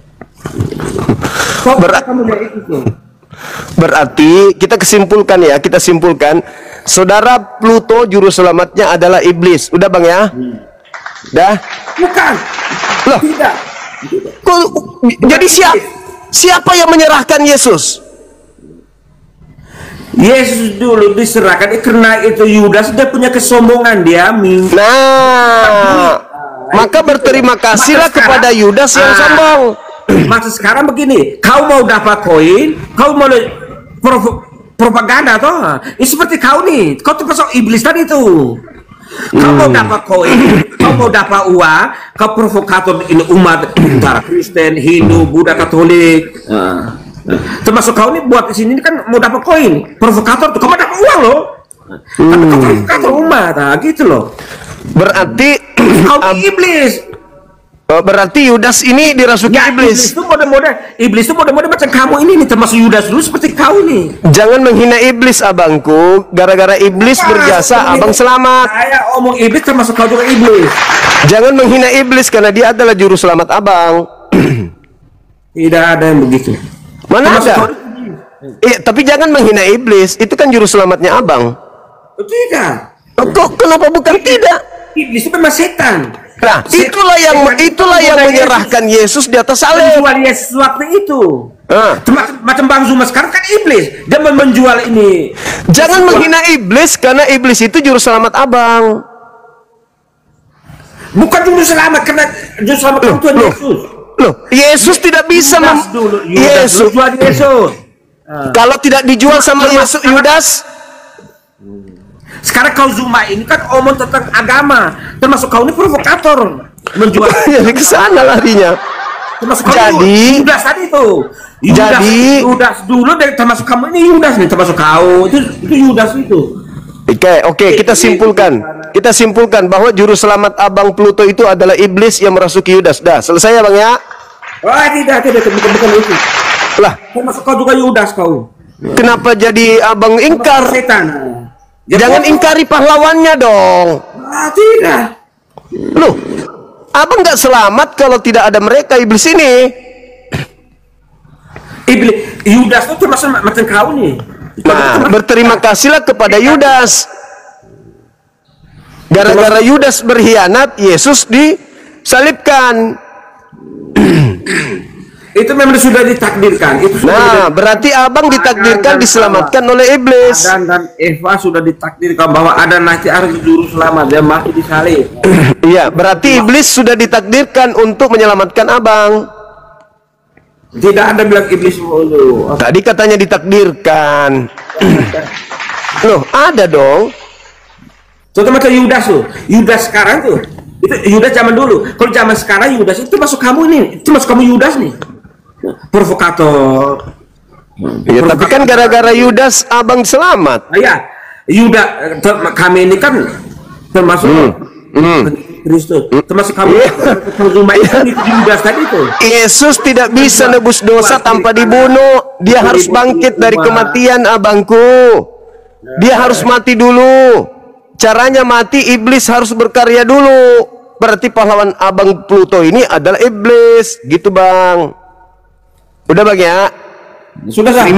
Berarti kita simpulkan, saudara Pluto juru selamatnya adalah iblis. Udah bang ya? Dah? Bukan. Loh? Tidak. Jadi siapa yang menyerahkan Yesus? Yesus dulu diserahkan karena itu Yudas dia punya kesombongan, dia minta. Maka berterima kasihlah kepada Yudas yang sombong. Masa sekarang begini, kau mau dapat koin, kau mau propaganda toh? Ini seperti kau nih, kau termasuk iblis tadi itu. Kau mau dapat koin, kau mau dapat uang, kau provokator ini umat antara Kristen, Hindu, Buddha, Katolik. Termasuk kau nih buat di sini kan mau dapat koin, provokator tuh, kau mau dapat uang loh. Tapi kau provokator umat, gitu loh. Berarti kau iblis. Berarti Yudas ini dirasuki iblis. Iblis itu mode-mode macam kamu ini nih, termasuk Yudas dulu seperti kau nih. Jangan menghina iblis abangku. Gara-gara iblis berjasa abang selamat. Saya omong iblis termasuk kau juga iblis. Jangan menghina iblis karena dia adalah juru selamat abang. Tidak ada yang begitu. Mana ada? Tapi jangan menghina iblis. Itu kan juru selamatnya abang. Tidak. Kok kenapa bukan tidak? Iblis itu memang setan. Nah, itulah yang menyerahkan Yesus di atas salib. Menjual Yesus waktu itu. Macam Bang Zuma sekarang kan iblis. Dia menjual ini. Jangan menghina iblis karena iblis itu juru selamat abang. Bukan juru selamat, karena juru selamat itu Tuhan Yesus. Yesus tidak bisa Yesus. Kalau tidak dijual sama Yesus Yudas. Sekarang kau Zuma ini kan omong tentang agama, termasuk kau ini provokator, menjual. Jadi ke sana larinya. Termasuk jadi Yudas tadi itu. Yudas dulu dari termasuk kamu ini Yudas nih, termasuk kau itu Yudas itu. Oke, kita simpulkan bahwa juru selamat abang Pluto itu adalah iblis yang merasuki Yudas. Dah, selesai ya bang ya? Tidak, bukan itu. Lah, termasuk kau juga Yudas kau. Kenapa jadi abang ingkar? Setan. Jangan ingkari pahlawannya dong. Tidak. Loh, abang nggak selamat kalau tidak ada mereka iblis ini. Iblis Yudas itu termasuk macam kau nih. Nah, berterima kasihlah kepada Yudas. Gara-gara Yudas berkhianat, Yesus disalibkan. Itu memang sudah ditakdirkan. Itu sudah berarti abang ditakdirkan diselamatkan oleh iblis. Adam dan Eva sudah ditakdirkan bahwa ada nanti harus juru selamat, dia mati di salib. Iya, berarti iblis sudah ditakdirkan untuk menyelamatkan abang. Tidak ada bilang iblis dulu. Tadi katanya ditakdirkan. Loh, ada dong. Contoh macam Yudas tuh. Yudas sekarang tuh. Itu Yudas zaman dulu. Kalau zaman sekarang Yudas itu masuk kamu nih. Itu masuk kamu Yudas nih. Provokator. Ya, tapi kan gara-gara Yudas abang selamat. Ya, Yudas kami ini kan termasuk Kristus. Termasuk kami rumah itu Yudas tadi itu. Yesus tidak bisa nebus dosa tanpa dibunuh. Dia harus bangkit dari kematian, abangku. Dia harus mati dulu. Caranya mati, iblis harus berkarya dulu. Berarti pahlawan abang Pluto ini adalah iblis, gitu bang. Udah bang ya. Sudah sah.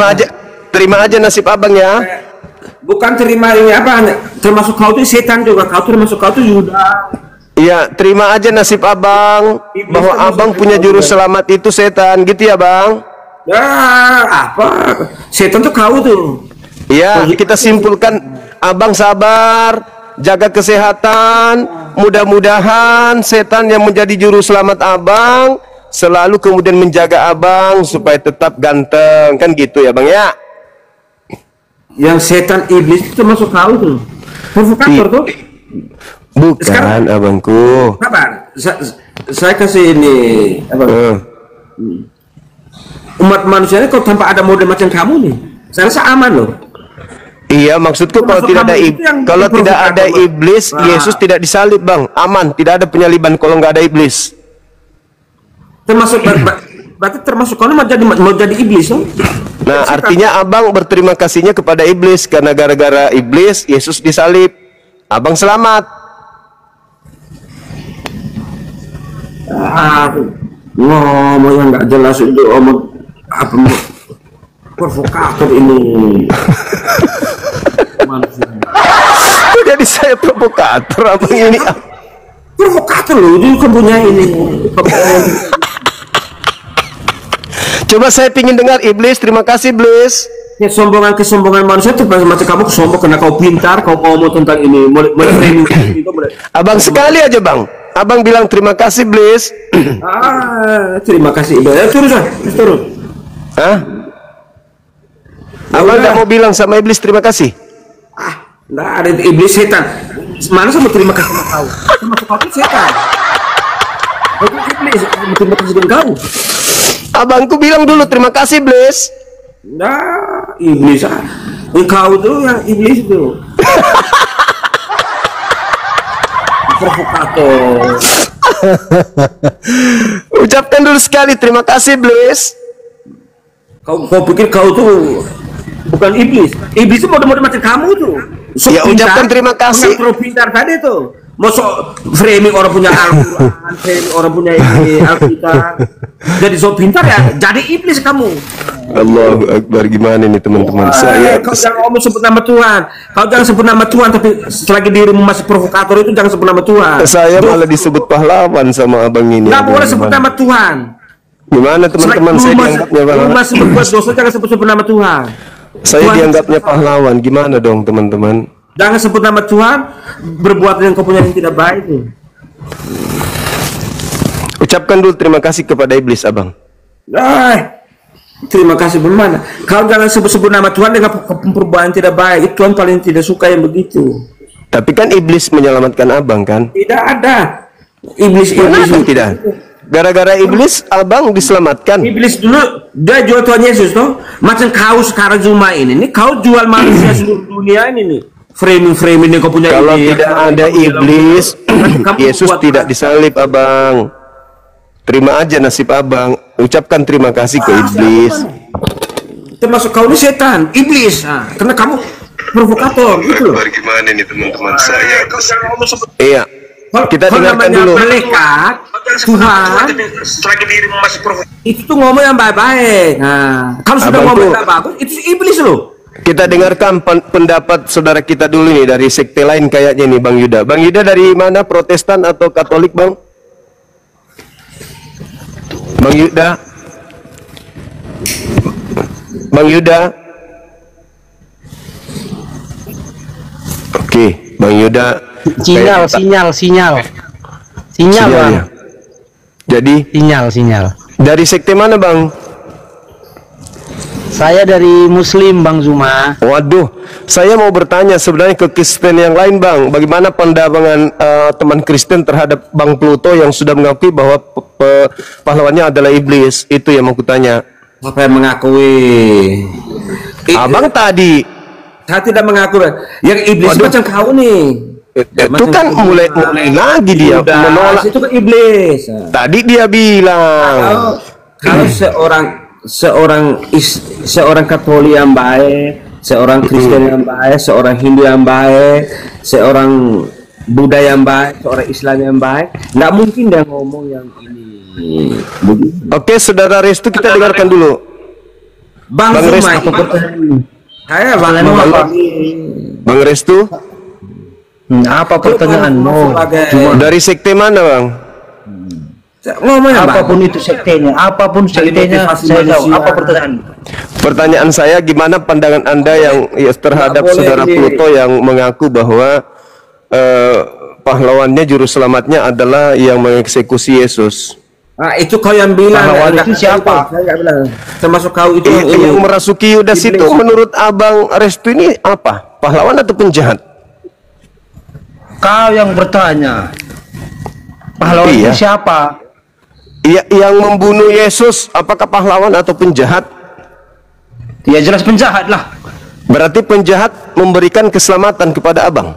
Terima aja nasib abang ya. Bukan terima ini apa? Termasuk kau itu setan juga. Kau termasuk kau itu Yudas. Iya, terima aja nasib abang bahwa abang punya juru selamat itu setan, gitu ya bang? Ya, apa? Setan tuh kau tuh. Iya, kita simpulkan abang sabar, jaga kesehatan, mudah-mudahan setan yang menjadi juru selamat abang selalu kemudian menjaga abang supaya tetap ganteng, kan gitu ya bang ya? Yang setan iblis itu masuk kau tuh. Provokator tuh. Bukan sekarang, abangku. Sabar, saya kasih ini apa? Umat manusia ini kalau tanpa ada model macam kamu nih, saya rasa aman loh. Iya, maksudku kalau tidak ada iblis, Yesus tidak disalib bang, aman, tidak ada penyaliban kalau nggak ada iblis. Termasuk berarti termasuk kalau mau jadi iblis loh. Nah, artinya abang berterima kasihnya kepada iblis karena gara-gara iblis Yesus disalib, abang selamat. Ngomong yang nggak jelas itu omong apa provokator ini. Jadi saya provokator abang ini. Provokator loh, itu kan punya ini. Coba saya pingin dengar iblis, terima kasih iblis. Ya, kesombongan manusia itu macam kamu sombong karena kau pintar, kau ngomong tentang ini. Abang sekali aja bang. Abang bilang terima kasih iblis. Terima kasih iblis. Turun. Hah? Abang nggak mau bilang sama iblis terima kasih? Nggak ada iblis setan. Mana sama terima kasih sama kau? Termasuk kau setan. Kau iblis, terima kasih dengan kau. Abangku bilang dulu terima kasih iblis. Nah, iblis kau tuh yang iblis itu. Provokator. Ucapkan dulu sekali terima kasih iblis. Kau pikir kau tuh bukan iblis? Iblis itu model-model macam kamu tuh. Ya ucapkan terima kasih. Pintar tadi tuh. Masuk framing orang punya Al-Quran, framing orang punya ini Alkitab. Jadi so pintar ya, jadi iblis kamu. Allahu Akbar, gimana nih teman-teman saya? Kau jangan ngomong sebut nama Tuhan. Kau jangan sebut nama Tuhan, tapi selagi dirimu masih provokator itu jangan sebut nama Tuhan. Saya malah disebut pahlawan sama abang ini. Nggak boleh sebut nama Tuhan. Gimana teman-teman saya dianggapnya pahlawan? Masih berbuat dosa jangan sebut nama Tuhan. Saya dianggapnya pahlawan, gimana dong teman-teman? Jangan sebut nama Tuhan, berbuat yang kau punya yang tidak baik. Ucapkan dulu terima kasih kepada iblis abang. Terima kasih bagaimana? Kau jangan sebut-sebut nama Tuhan dengan perbuatan tidak baik. Tuhan paling tidak suka yang begitu. Tapi kan iblis menyelamatkan abang kan? Tidak ada. Iblis tidak. Gara-gara iblis abang diselamatkan. Iblis dulu dia jual Tuhan Yesus toh. Macam kau sekarang cuma ini. Kau jual manusia seluruh dunia ini nih. Framing yang kau punya. Kalau ini, tidak ada iblis, Yesus tidak disalib abang. Terima aja nasib abang. Ucapkan terima kasih ke iblis. Termasuk kau ini setan, iblis. Karena kamu provokator gitu loh. Gimana nih teman-teman saya? Iya. Kita dengarkan dulu. Malaikat Tuhan itu tuh ngomong yang baik-baik. Kalau sudah ngomong yang bagus, itu iblis loh. Kita dengarkan pendapat saudara kita dulu nih dari sekte lain kayaknya nih Bang Yuda. Bang Yuda dari mana? Protestan atau Katolik Bang? Bang Yuda? Bang Yuda. Oke, Bang Yuda. Sinyal, Sinyal Bang. ya. Jadi Sinyal. dari sekte mana, Bang? Saya dari Muslim, Bang Zuma. Waduh, saya mau bertanya sebenarnya ke Kristen yang lain, Bang. Bagaimana pandangan teman Kristen terhadap Bang Pluto yang sudah mengakui bahwa pahlawannya adalah iblis? Itu yang mau kutanya. Apa yang mengakui? Abang tadi. Saya tidak mengakui. Yang iblis Waduh. macam kau nih. Itu kan mulai lagi dia menolak. Itu kan iblis. Tadi dia bilang. Kalau seorang Katolik yang baik, seorang Kristen yang baik, seorang Hindu yang baik, seorang Buddha yang baik, seorang Islam yang baik, nggak mungkin dia ngomong yang ini. Oke, Saudara Restu, kita dengarkan dulu. Bang Restu. Zuma, saya Bang Restu, Apa pertanyaanmu? dari sekte mana, Bang? ngomongnya Apapun itu sektenya, saya tahu. Apa pertanyaan? Pertanyaan saya, gimana pandangan Anda yang terhadap Nggak boleh Saudara ini. Pluto yang mengaku bahwa pahlawannya juru selamatnya adalah yang mengeksekusi Yesus? Ah, itu kau yang bilang. Pahlawan Nggak- itu siapa? Saya nggak bilang. Termasuk kau itu yang ini. Yang merasuki Yudas Iblis. itu menurut Abang Restu ini apa? Pahlawan atau penjahat? Kau yang bertanya. Pahlawan Iya. itu siapa? Yang membunuh Yesus, apakah pahlawan atau penjahat? Ya jelas penjahat lah. Berarti penjahat memberikan keselamatan kepada Abang.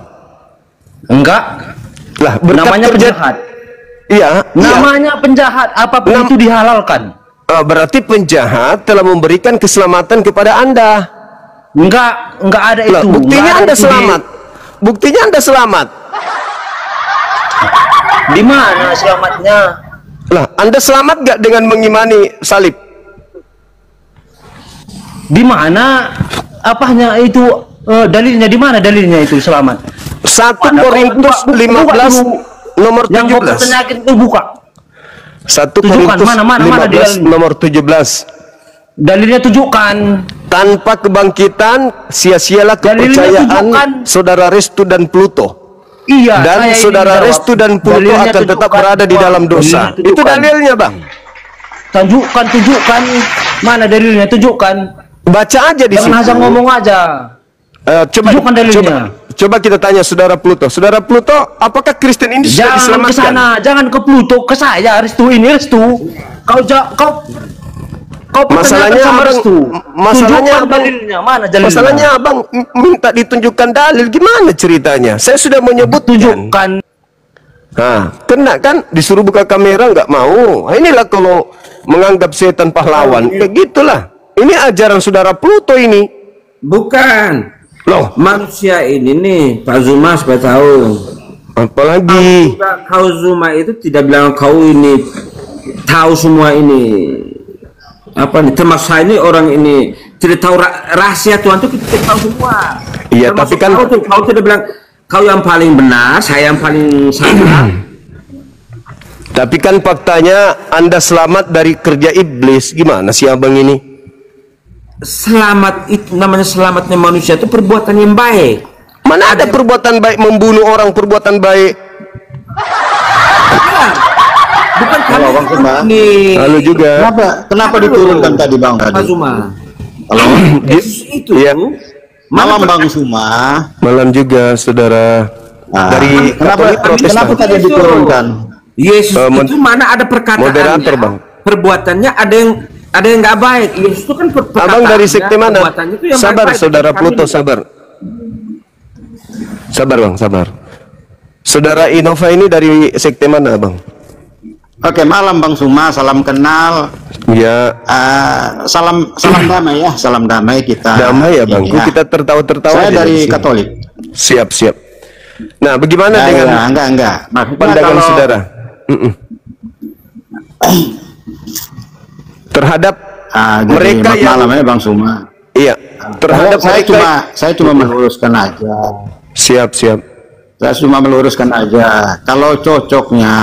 Enggak. Lah, berkat Namanya kerja- penjahat. Iya, Namanya penjahat. Apapun itu dihalalkan. berarti penjahat telah memberikan keselamatan kepada Anda. Enggak ada Lah, itu. buktinya Enggak ada Anda itu selamat. Buktinya Anda selamat. Di mana selamatnya? Lah, Anda selamat gak dengan mengimani salib? Di mana apanya itu dalilnya, di mana dalilnya itu selamat? 1 Ada Korintus kau buka 15 dulu. nomor Yang kau 17. pertanyakan itu buka. 1 Tunjukkan, Korintus mana 15 dalilnya? nomor 17. Dalilnya tunjukkan. Tanpa kebangkitan sia-sialah Dalilnya kepercayaan tunjukkan. Saudara Restu dan Pluto. Iya. Dan saya ini Saudara jawab. Restu dan Pluto Dalilnya akan tetap tunjukkan. berada di dalam dosa. Dalilnya Itu tunjukkan. dalilnya, Bang. Tunjukkan. Mana dalilnya? Tunjukkan. Baca aja di Jangan situ. asal ngomong aja. Tunjukkan dalilnya. Coba kita tanya Saudara Pluto. Saudara Pluto, apakah Kristen ini sudah Jangan ke diselamatkan? sana, jangan ke Pluto, ke saya. Restu ini Restu. Kau Masalahnya pertanyakan sama abang, Restu. masalahnya Tunjukkan abang, dalilnya. Mana dalilnya? masalahnya abang minta ditunjukkan dalil, gimana ceritanya? Saya sudah menyebutkan. Tunjukkan. Nah, kena kan disuruh buka kamera nggak mau. Nah, inilah kalau menganggap setan pahlawan, begitulah. Ini ajaran Saudara Pluto ini. Bukan. Loh, Manusia ini nih, Pak Zuma supaya tahu. apalagi Kau Zuma itu tidak bilang kau ini tahu semua ini. Apa nih? Termasuk saya ini orang ini tidak tahu rahasia Tuhan itu kita tidak tahu semua. Iya, Termasuk tapi kan- kau tidak bilang kau yang paling benar, saya yang paling salah. tapi kan faktanya Anda selamat dari kerja iblis. Gimana sih abang ini? Selamat itu namanya, selamatnya manusia itu perbuatan yang baik. Mana ada perbuatan baik membunuh orang, perbuatan baik? Bukan Halo, Bang Zuma. ini. Lalu juga Kenapa diturunkan tadi Bang Pak tadi? Zuma. Halo. Yesus itu Iya. Malam Bang Zuma. malam juga Saudara Nah, dari kenapa Katolik Protestan. kenapa tadi diturunkan? Yesus Mod- itu mana ada perkataannya, moderator, Bang. perbuatannya ada yang nggak baik. Yesus itu kan Abang dari sekte mana? perbuatannya itu yang Sabar baik-baik. Saudara Kami Pluto, sabar. Sabar Bang, sabar. Saudara Innova ini dari sekte mana, Bang? Oke, malam Bang Zuma, salam kenal. Ya, Salam damai ya, salam damai kita. damai ya, Bang. Ini ya. Kita tertawa-tertawa Saya aja dari sini. Katolik. Siap, siap. Nah, bagaimana Nah, dengan ya, enggak. Maksudnya pandangan kalau Saudara? Terhadap jadi mereka yang malam ya Bang Zuma. iya, terhadap saya mereka saya cuma meluruskan aja. siap, siap. Saya cuma meluruskan aja. Kalau cocoknya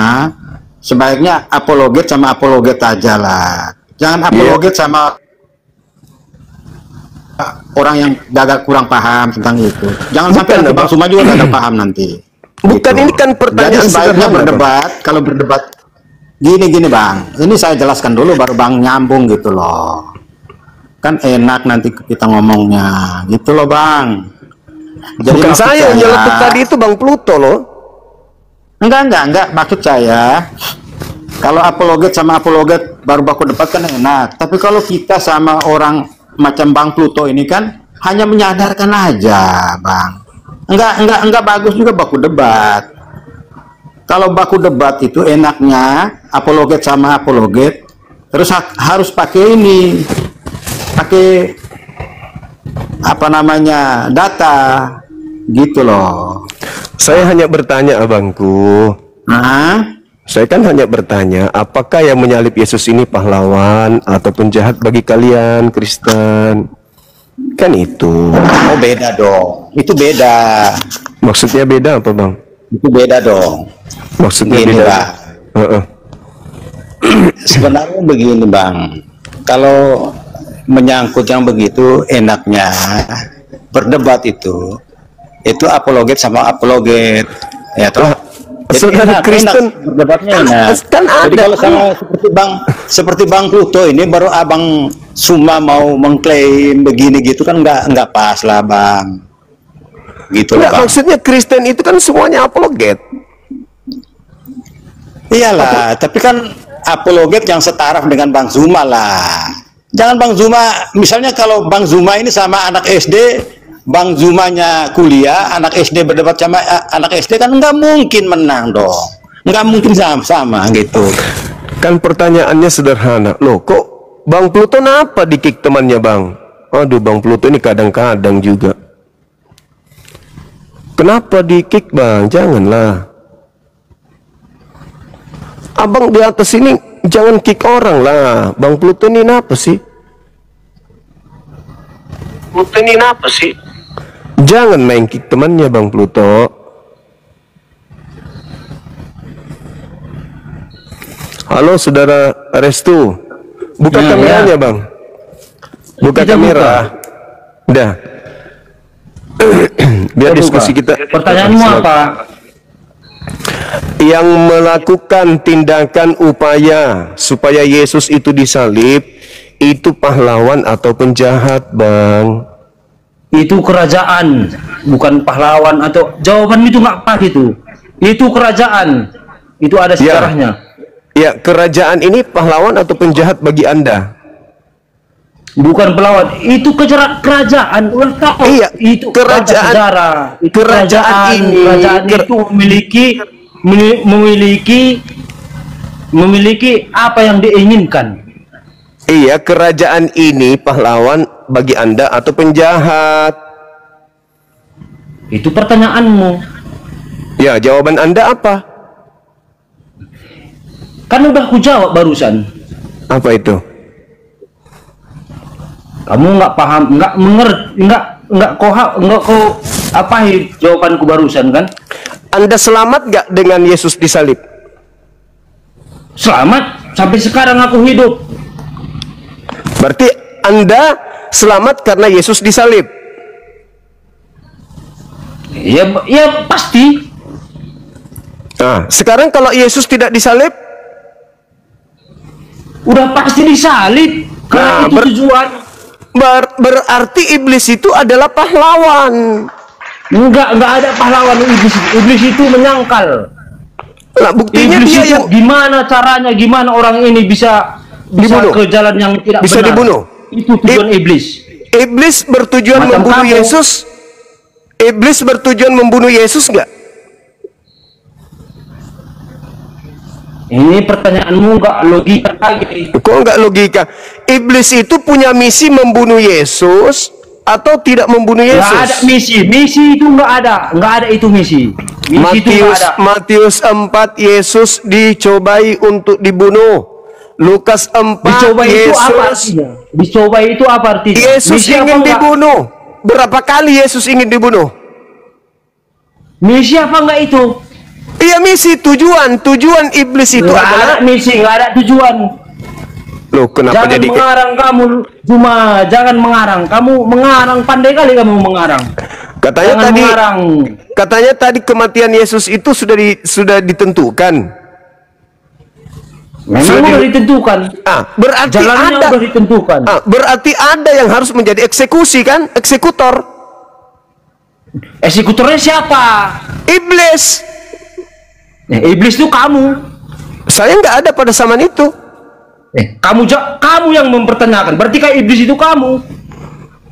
sebaiknya apologet sama apologet aja lah. Jangan apologet sama orang yang agak kurang paham tentang itu. Jangan sampai nanti Bang Suma juga gagal paham nanti. Bukan, Gitu. ini kan pertanyaan Jadi sebaiknya sederhana, berdebat. Kalau berdebat gini Bang, ini saya jelaskan dulu baru Bang nyambung gitu loh. Kan enak nanti kita ngomongnya, gitu loh Bang. Jadi Bukan maksud saya yang nyeletuk tadi, itu Bang Pluto loh. Enggak. Maksud saya, kalau apologet sama apologet baru baku debat kan enak. Tapi kalau kita sama orang macam Bang Pluto ini kan hanya menyadarkan aja, Bang. Enggak bagus juga baku debat. Kalau baku debat itu enaknya apologet sama apologet, terus harus pakai ini, pakai apa namanya, data, gitu loh. Saya hanya bertanya, abangku. Nah, Saya kan hanya bertanya, apakah yang menyalib Yesus ini pahlawan atau penjahat bagi kalian Kristen? Kan itu. oh beda dong. Itu beda. Maksudnya beda apa, Bang? Itu beda dong. Maksudnya Gini, beda. Bang. Heeh. Sebenarnya begini Bang, kalau menyangkut yang begitu enaknya berdebat itu apologet sama apologet, ya toh. Jadi Saudara Kristen berdebatnya enak. kan Jadi ada. kalau sama seperti Bang Pluto ini baru Abang Suma mau mengklaim begini gitu kan nggak pas lah Bang. Gitu Enggak, lah Bang. maksudnya Kristen itu kan semuanya apologet. Iyalah, tapi kan apologet yang setaraf dengan Bang Zuma lah. Jangan Bang Zuma, misalnya kalau Bang Zuma ini sama anak SD, Bang Zumanya kuliah, anak SD berdebat sama anak SD kan nggak mungkin menang dong. Nggak mungkin sama-sama gitu. Kan pertanyaannya sederhana. Loh, kok Bang Pluto kenapa di-kick temannya, Bang? Aduh, Bang Pluto ini kadang-kadang juga. Kenapa di-kick, Bang? Janganlah. Abang di atas ini jangan kick orang lah. Bang Pluto ini apa sih? Pluto ini apa sih? Jangan main kick temannya, Bang Pluto. Halo, Saudara Restu. Buka Ya, kameranya, ya. Bang. Buka Kita kamera. Udah. Biar Kita diskusi buka. kita. Pertanyaanmu apa? Yang melakukan tindakan upaya supaya Yesus itu disalib, itu pahlawan atau penjahat, Bang? Itu kerajaan, bukan pahlawan atau jawaban itu nggak pas itu. Itu kerajaan. Itu ada sejarahnya. Ya, kerajaan ini pahlawan atau penjahat bagi Anda? Bukan pahlawan, itu kerajaan. Udah tahu. Iya, itu kerajaan. sejarah. Itu Kerajaan ini- kerajaan itu memiliki apa yang diinginkan. Iya, kerajaan ini pahlawan bagi Anda atau penjahat? Itu pertanyaanmu. Ya, jawaban Anda apa? Kan udah aku jawab barusan. Apa itu? Kamu nggak paham, nggak mengerti, nggak kau apa jawabanku barusan kan? Anda selamat gak dengan Yesus disalib? Selamat sampai sekarang aku hidup. Berarti Anda selamat karena Yesus disalib? Ya pasti. Nah, sekarang kalau Yesus tidak disalib, Udah pasti disalib. Nah, Karena itu tujuan. berarti iblis itu adalah pahlawan. Enggak ada pahlawan iblis. Iblis itu menyangkal. Nah, buktinya Iblis dia itu yang gimana caranya, gimana orang ini bisa Dibunuh. ke jalan yang tidak Bisa benar. dibunuh. Itu tujuan iblis. Iblis bertujuan Macam membunuh kamu. Yesus. Iblis bertujuan membunuh Yesus nggak? Ini pertanyaanmu enggak logika lagi. Kok nggak logika? Iblis itu punya misi membunuh Yesus atau tidak membunuh Enggak Yesus? ada misi itu enggak ada itu misi. Misi itu enggak ada. Matius 4, Yesus dicobai untuk dibunuh. Lukas 4, Dicoba itu apa Yesus artinya? Dicoba itu apa artinya? Yesus Misi apa ingin enggak? dibunuh. Berapa kali Yesus ingin dibunuh? Misi apa enggak itu? Iya, misi, tujuan iblis itu Enggak ada adalah misi, enggak ada tujuan. Loh, kenapa Jangan jadi mengarang kamu, cuma jangan mengarang. Kamu mengarang, pandai kali kamu mengarang. katanya Jangan tadi mengarang. katanya tadi kematian Yesus itu sudah ditentukan. Memang Sudah sudah di- ditentukan. Berarti Jalannya ada sudah ditentukan. berarti ada yang harus menjadi eksekusi kan? Eksekutor. Eksekutornya siapa? Iblis. Iblis itu kamu. Saya nggak ada pada zaman itu. Kamu yang mempertanyakan. Berarti kayak iblis itu kamu.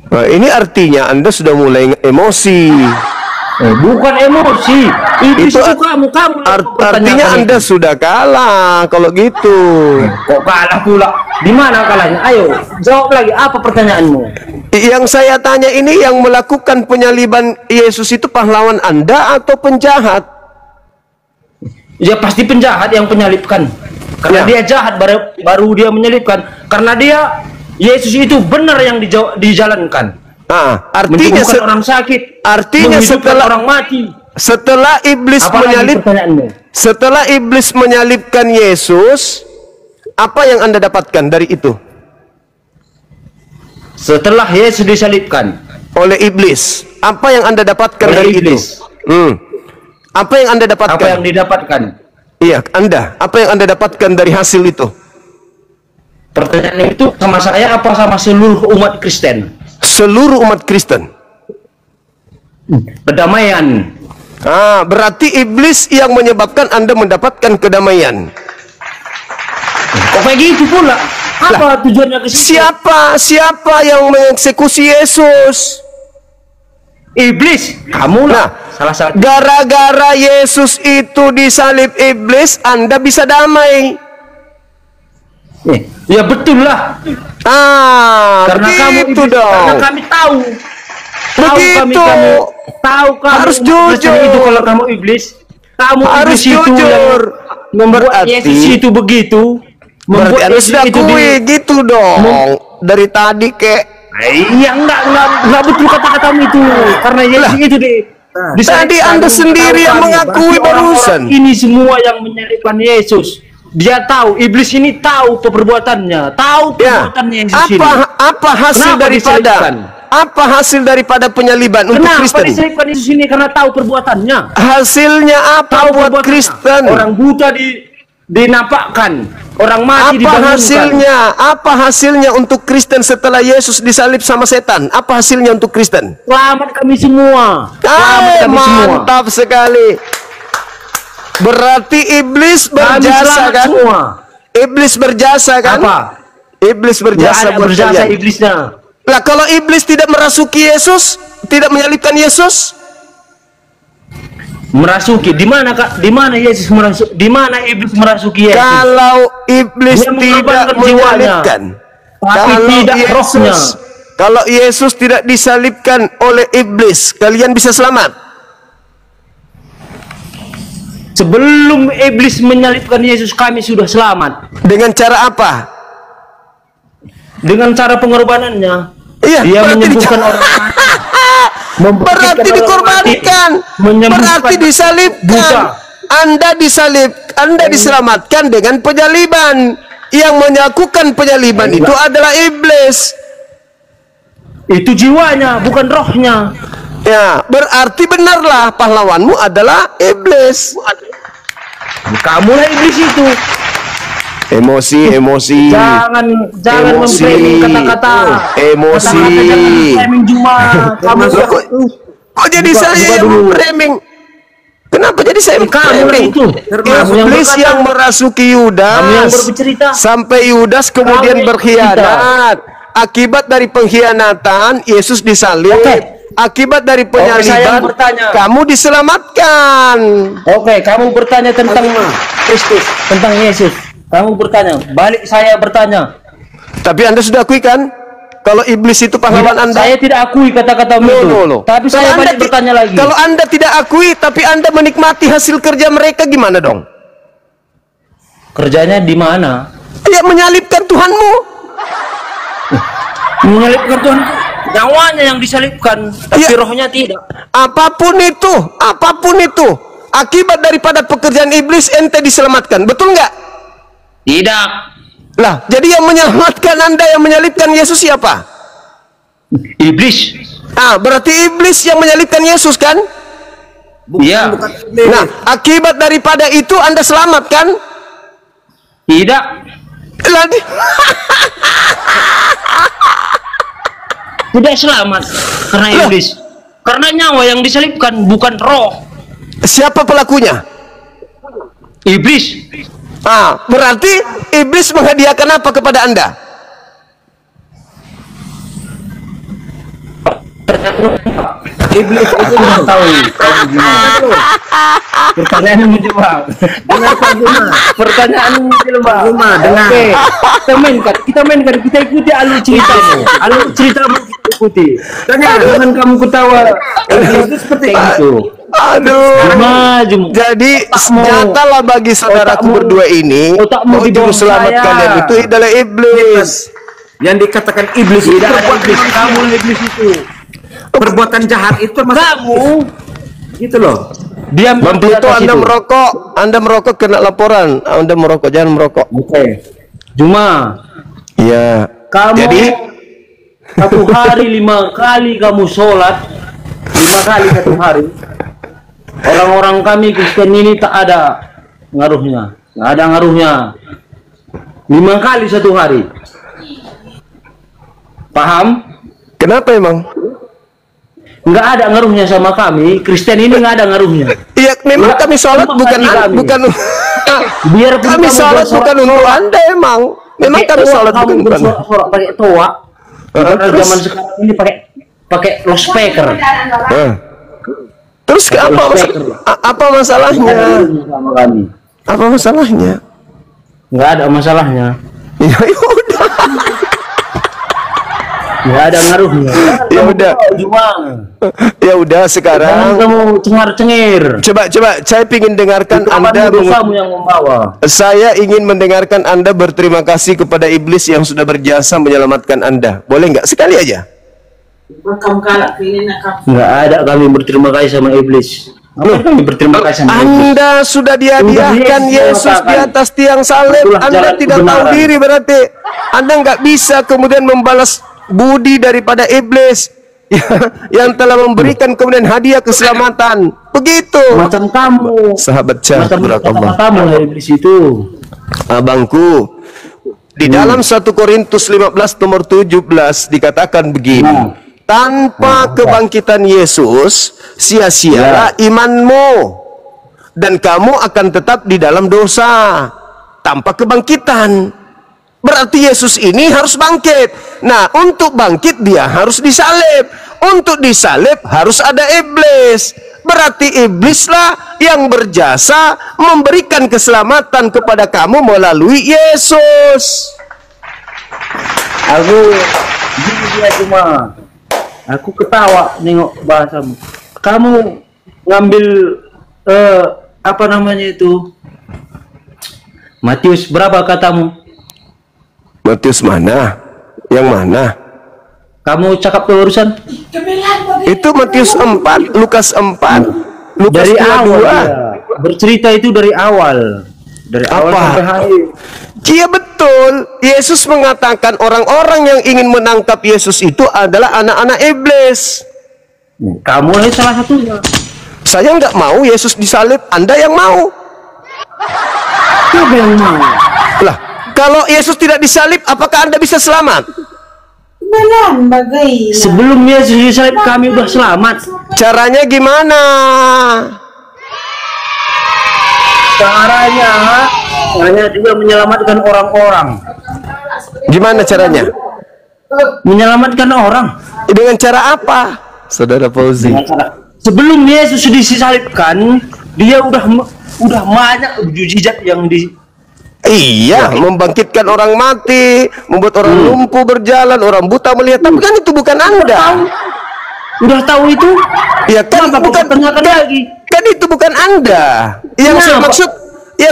Nah, ini artinya Anda sudah mulai emosi. Bukan emosi. Iblis Itu itu kamu. Kamu yang Artinya mempertanyakan Anda itu. sudah kalah kalau gitu. Kok kalah pula? Di mana kalahnya? Ayo, jawab lagi. Apa pertanyaanmu? Yang saya tanya ini, yang melakukan penyaliban Yesus itu pahlawan Anda atau penjahat? Ya pasti penjahat yang penyalibkan. Karena Ya. dia jahat baru dia menyalibkan. Karena dia Yesus itu benar yang dijalankan. Artinya Menyembuhkan orang sakit. artinya menghidupkan orang mati. setelah iblis Apa lagi pertanyaanmu? setelah iblis menyalibkan Yesus, apa yang Anda dapatkan dari itu? Setelah Yesus disalibkan Oleh iblis, apa yang Anda dapatkan oleh dari iblis, itu? Apa yang Anda dapatkan? apa yang didapatkan? Iya, Anda. Apa yang Anda dapatkan dari hasil itu? Pertanyaan itu sama saya apa sama seluruh umat Kristen? Seluruh umat Kristen. Kedamaian. Berarti iblis yang menyebabkan Anda mendapatkan kedamaian. Kok kayak gitu pula? Apa tujuannya ke situ? Siapa yang mengeksekusi Yesus? Iblis. Kamu lah. Salah satu. Gara-gara Yesus itu disalib iblis, Anda bisa damai. Ya betul lah. Karena kamu begitu iblis, dong. karena kami tahu. Begitu. Tahu kamu Harus umat Kristen jujur. itu kalau kamu iblis. Kamu Harus iblis itu jujur. yang membuat Berarti- Yesus itu begitu. Berarti Membuat Anda Yesus sudah itu akui gitu dong. Dari tadi kek. Iya enggak betul kata-katamu itu. Karena Yesus itu Tadi Anda sendiri yang mengakui barusan. Ini semua yang menyalibkan Yesus. Dia tahu, iblis ini tahu perbuatannya, tahu Ya. perbuatannya Yesus ini. Apa hasil Kenapa disalibkan? apa hasil daripada penyaliban untuk Kenapa Kristen? disalibkan Yesus ini? Karena tahu perbuatannya. Hasilnya apa Tahu buat perbuatannya. Kristen? Orang buta dinampakkan, orang mati dibangunkan. Apa hasilnya untuk Kristen setelah Yesus disalib sama setan? Apa hasilnya untuk Kristen? Selamat kami semua. Selamat kami semua. Mantap sekali. Berarti iblis Kami berjasa selamat kan? semua. Iblis berjasa kan? Apa? Iblis Nggak berjasa ada buat berjasa kalian. iblisnya. Lah kalau iblis tidak merasuki Yesus, tidak menyalibkan Yesus, Merasuki. Di mana Kak? Di mana Yesus merasuki? Di mana iblis merasuki Yesus? kalau iblis Dia tidak mengorbankan jiwanya, menyalibkan, tapi tidak rohnya. kalau Yesus tidak disalibkan oleh iblis, kalian bisa selamat. Sebelum iblis menyalibkan Yesus, kami sudah selamat. Dengan cara apa? Dengan cara pengorbanannya. Iya, Dia berarti menyembuhkan di- orang mati. Membangkitkan Berarti orang dikorbankan, mati. Menyembuhkan berarti disalibkan. buta. Anda disalib, Anda diselamatkan dengan penyaliban. Yang melakukan penyaliban itu adalah iblis. Itu jiwanya, bukan rohnya. Ya, berarti benarlah pahlawanmu adalah iblis. Kamulah iblis itu. Emosi. Jangan Emosi. memframing kata-kata. Emosi. Kata-kata jangan memframing cuma. Kamu Loh, kok jadi Buka saya yang dulu. framing? Kenapa jadi saya yang Kamu framing? itu. Kamu yang Iblis berkata. yang merasuki Kamu yang Yudas bercerita. sampai Yudas kemudian Kamu yang berkhianat. Akibat dari pengkhianatan Yesus disalib. Oke. Akibat dari saya yang penyaliban bertanya. kamu diselamatkan. Oke, kamu bertanya tentang Kristus, tentang Yesus. Kamu bertanya, balik saya bertanya. Tapi Anda sudah akui kan kalau iblis itu pahlawan Anda? Saya tidak akui kata-katamu itu. Loh. Tapi Kalau saya Anda balik bertanya lagi. Kalau Anda tidak akui tapi Anda menikmati hasil kerja mereka, gimana dong? Kerjanya di mana? Ya menyalibkan Tuhanmu. Menyalibkan Tuhan, nyawanya yang disalibkan, tapi Iya. rohnya tidak. Apapun itu, akibat daripada pekerjaan iblis ente diselamatkan, betul nggak? Tidak. Lah, jadi yang menyelamatkan Anda, yang menyalibkan Yesus siapa? Iblis. Ah, berarti iblis yang menyalibkan Yesus kan? Iya. Nah, akibat daripada itu Anda selamat kan? Tidak. Lah, Tidak selamat karena iblis. Karena nyawa yang disalibkan, bukan roh. siapa pelakunya? Iblis. Ah, berarti iblis menghadiahkan apa kepada Anda? Iblis itu tidak tahu kalau gimana. Pertanyaan menjebak. Pertanyaan menjebak. dengar. Oke. Kita mainkan, kita ikuti alur ceritamu. Alur ceritamu kita ikuti. Jangan kamu ketawa. Itu seperti itu. Aduh. Maju. Jadi nyatalah bagi saudaraku Otakmu- berdua ini, otakmu di juru bawah selamat saya. kalian itu adalah iblis. Yang dikatakan iblis Tidak itu ada iblis. Kamu iblis itu. perbuatan jahat itu termasuk Kamu gitu loh. diam Bang di Pluto, atas Anda itu. merokok, Anda merokok kena laporan. Anda merokok, jangan merokok. Oke. Cuma Iya. kamu Jadi satu hari 5 kali kamu sholat, 5 kali satu hari. Orang-orang kami Kristen ini tak ada ngaruhnya, nggak ada ngaruhnya. 5 kali satu hari. Paham? kenapa emang? Nggak ada ngaruhnya sama kami. Kristen ini nggak ada ngaruhnya. Iya, memang Nggak, kami sholat cuma bukan bagi kami. bukan Biarpun kami kamu sholat bersorak- bukan untuk Anda emang. Memang pakai kami toa, sholat kamu bukan untuk Anda. bersorak pakai toa. Karena terus? zaman sekarang ini pakai loudspeaker. Terus Pakai apa loudspeaker. apa masalahnya? Nggak ada ngaruhnya sama kami. Apa masalahnya? Nggak ada masalahnya. Ya udah. Nggak ada ngaruhnya. Ya udah. Juang. Ya udah Jangan sekarang kamu cengar-cengir. coba saya ingin dengarkan Itu Anda dosamu yang membawa. saya ingin mendengarkan Anda berterima kasih kepada iblis yang sudah berjasa menyelamatkan Anda. Boleh nggak? Sekali aja. Nggak ada kami berterima kasih sama iblis. Apa kami berterima kasih sama iblis? Anda sudah dihadiahkan Sudah Yesus Yesus di mengatakan, atas tiang salib. itulah Anda jalan tidak tahu kebenaran. diri, berarti Anda nggak bisa kemudian membalas budi daripada iblis yang telah memberikan kemudian hadiah keselamatan. Begitu. Macam kamu. Sahabat Syah, Macam barakallah. kamu lah iblis itu. Abangku, di dalam 1 Korintus 15 nomor 17 dikatakan begini. Tanpa kebangkitan Yesus, sia-sialah imanmu, dan kamu akan tetap di dalam dosa. Tanpa kebangkitan, berarti Yesus ini harus bangkit. Nah, untuk bangkit dia harus disalib. Untuk disalib harus ada iblis. Berarti iblislah yang berjasa memberikan keselamatan kepada kamu melalui Yesus. Aku gini dia cuma. Aku ketawa nengok bahasamu. Kamu ngambil apa namanya itu? Matius berapa katamu? Matius mana? Yang mana? Kamu cakap terusan? Itu Matius 4, Lukas 4, Lukas Dari awal 22. dia. Bercerita itu dari awal. Dari awal Apa? sampai akhir. Iya betul. Yesus mengatakan orang-orang yang ingin menangkap Yesus itu adalah anak-anak iblis. Kamu ini salah satunya. Saya nggak mau Yesus disalib, Anda yang mau. Siapa yang mau? Lah, kalau Yesus tidak disalib, apakah Anda bisa selamat? Benar, bagai. Sebelum Yesus disalib kami udah selamat. Caranya gimana? Caranya hanya juga menyelamatkan orang-orang. Gimana caranya? Menyelamatkan orang. Dengan cara apa? Saudara Fauzi. Sebelum Yesus disalibkan, dia udah banyak mukjizat yang di Iya, membangkitkan orang mati, membuat orang lumpuh berjalan, orang buta melihat. Tapi kan itu bukan Anda. udah tahu itu. Ya kan Kenapa kau bukan tanyakan lagi? Kan itu bukan Anda. Yang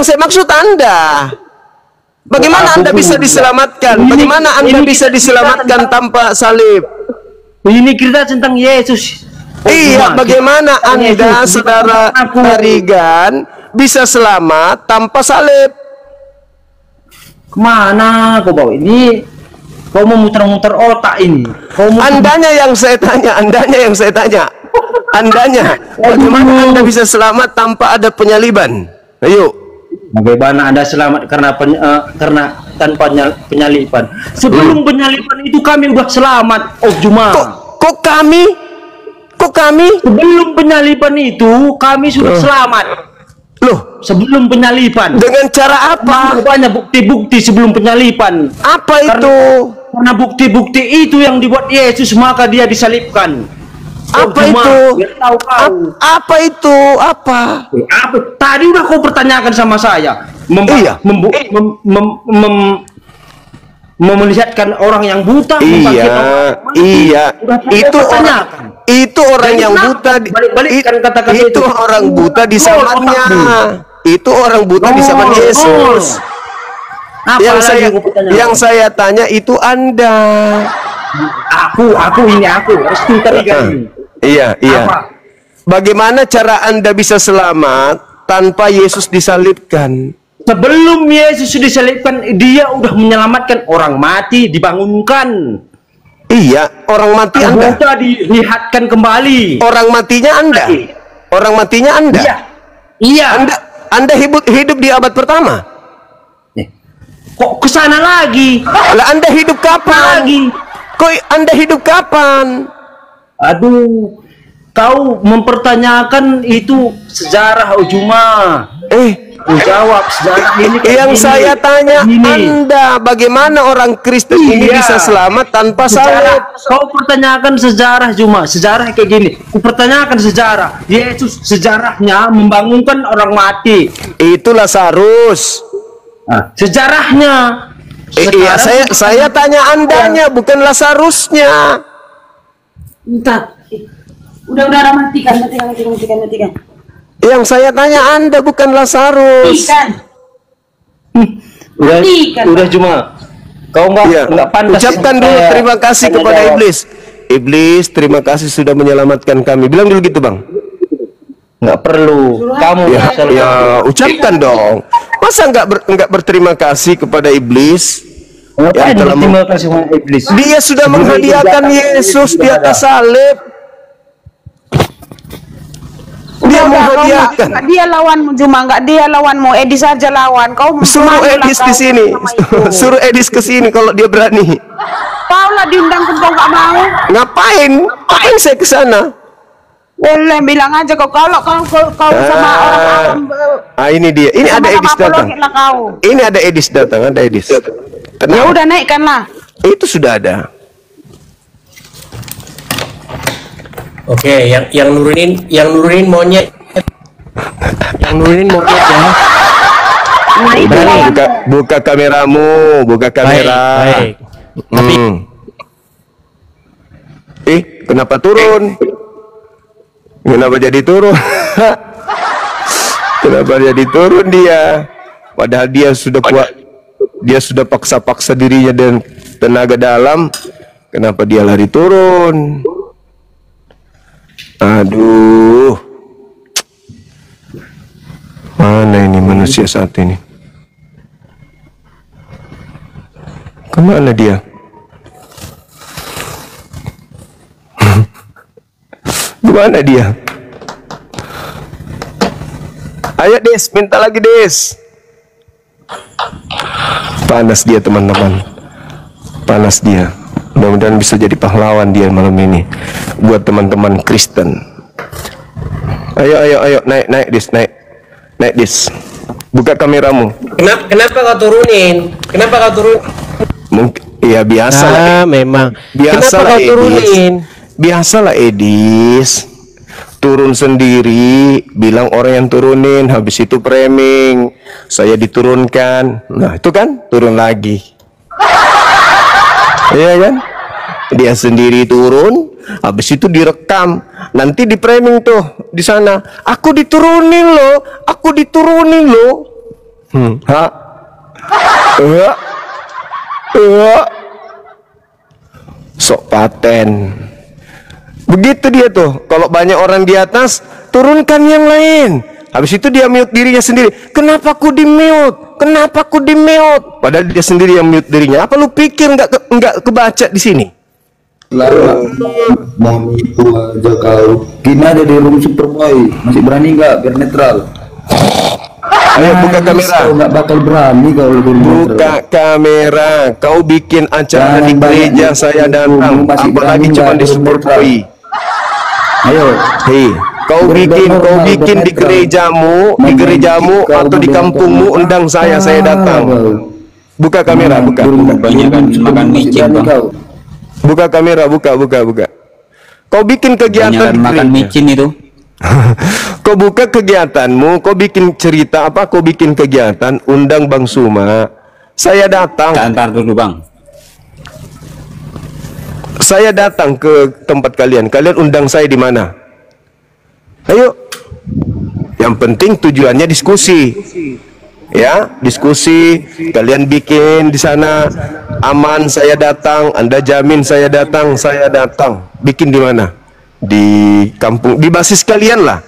saya maksud Anda. Bagaimana Anda bisa diselamatkan? Bagaimana Anda bisa diselamatkan tanpa salib? Ini cerita tentang Yesus. Iya, bagaimana Anda, Yesus, saudara aku. Tarigan, bisa selamat tanpa salib? Kemana kau bawa ini? Kau mau muter-muter otak ini. Andanya yang saya tanya, Andanya, bagaimana Anda bisa selamat tanpa ada penyaliban? Ayo. Bagaimana Anda selamat karena tanpa penyaliban? Sebelum penyaliban itu kami udah selamat, Oh Juma. Kok kami? Sebelum penyaliban itu kami sudah selamat. Loh, Sebelum penyaliban. dengan cara apa? Banyak bukti-bukti sebelum penyaliban. Apa itu? Karena bukti-bukti itu yang dibuat Yesus, maka dia disalibkan. Apa Juma, itu? biar tahu kau. Apa itu? Apa? Apa? Tadi udah kau pertanyakan sama saya. Iya. Melihatkan orang yang buta. membangkitkan orang mati. Iya. Udah saya Itu pertanyakan. itu orang Jadi yang kenapa buta. balik-balikkan kata-kata Itu itu? orang buta di zamannya. Itu orang buta di zaman Oh, Yesus. Apa Yang lagi saya kau pertanyakan? yang saya tanya itu Anda. Aku restu tadi kan. Iya. Apa? Bagaimana cara Anda bisa selamat tanpa Yesus disalibkan? Sebelum Yesus disalibkan, dia udah menyelamatkan orang mati, dibangunkan. Iya, orang mati Anda. Buta dilihatkan kembali. Orang matinya Anda. Orang matinya Anda. Iya. Anda hidup di abad pertama. Kok kesana lagi? Lah Anda hidup kapan? Lagi. Kok Anda hidup kapan? Aduh, kau mempertanyakan itu sejarah Ujuma. Jawab sejarah ini. Yang saya tanya Anda, bagaimana orang Kristen ini bisa selamat tanpa salib? Kau pertanyakan sejarah Juma, sejarah kayak gini. Ku pertanyakan sejarah. Yesus sejarahnya membangunkan orang mati. Itu Lazarus. Sejarahnya. Iya, saya tanya Andanya, bukan Lazarusnya. Entar. Udah matikan. Yang saya tanya Anda, bukan Lazarus. Udah Juma. Kau enggak pantas. Ucapkan dulu terima kasih kepada iblis. Iblis, terima kasih sudah menyelamatkan kami. Bilang dulu gitu, Bang. Enggak perlu. Kamu ya ucapkan dong. Masa enggak berterima kasih kepada iblis? Yang telah berterima kasih kepada iblis. Dia sudah menghadiahkan Yesus di atas salib. Dia menghadiahkan. Dia lawanmu Juma, enggak dia lawanmu. Edis saja lawan. Kau suruh Edis ke sini. Suruh Edis ke sini kalau dia berani. Kau lah diundang pun kau enggak mau. Ngapain saya ke sana? Boleh bilang aja kau kalau kau sama orang ini dia. Ini ada Edis datang. Ini ada Edis datang, ada Edis. Ya udah naikkanlah. Itu sudah ada. Oke, yang nurunin monyet. Yang nurunin monyet ya. Buka kameramu, buka kamera. Baik. Tapi kenapa turun? Kenapa jadi turun? Kenapa jadi turun dia? Padahal dia sudah kuat. Dia sudah paksa-paksa dirinya dan tenaga dalam. Kenapa dia lari turun? Aduh. Mana ini manusia saat ini? Kemana dia? Kemana dia? Ayo Des, minta lagi Des. Panas dia teman-teman. Panas dia. Mudah-mudahan bisa jadi pahlawan dia malam ini buat teman-teman Kristen. Ayo naik Des, naik Des. Buka kameramu. Kenapa kau turunin? Mungkin ya biasa lah. Memang. Biasa Kenapa lah kau turunin? Biasalah Edis. Turun sendiri, bilang orang yang turunin, habis itu framing, saya diturunkan. Nah, itu kan turun lagi. Iya kan? Dia sendiri turun, habis itu direkam. Nanti di framing tuh di sana. Aku diturunin loh. Sok paten. Begitu dia tuh. Kalau banyak orang di atas, turunkan yang lain. Habis itu dia mute dirinya sendiri. Kenapa aku di mute? Kenapa aku di mute? Padahal dia sendiri yang mute dirinya. Apa lu pikir nggak kebaca di sini? Lalu mau itu aja kau. Gini aja di room Superboy. Masih berani nggak biar netral? Ayo buka kamera. Kau nggak bakal berani kalau Buka kamera. Kau bikin acara di gereja saya datang. Apalagi cuma di Superboy. Ayo. Hei, kau bikin di gerejamu atau di kampungmu undang saya datang. Buka kamera, buka. Makan micin, Bang. Buka kamera, buka. Kau bikin kegiatan di makan gereja. micin itu. Kau buka kegiatanmu, kau bikin cerita apa? Kau bikin kegiatan, undang Bang Suma. Saya datang. Ntar dulu, Bang. Saya datang ke tempat kalian. Kalian undang saya di mana? Ayo. Yang penting tujuannya diskusi. Ya, diskusi. Kalian bikin di sana aman, saya datang. Anda jamin saya datang. Bikin di mana? Di kampung, di basis kalian lah.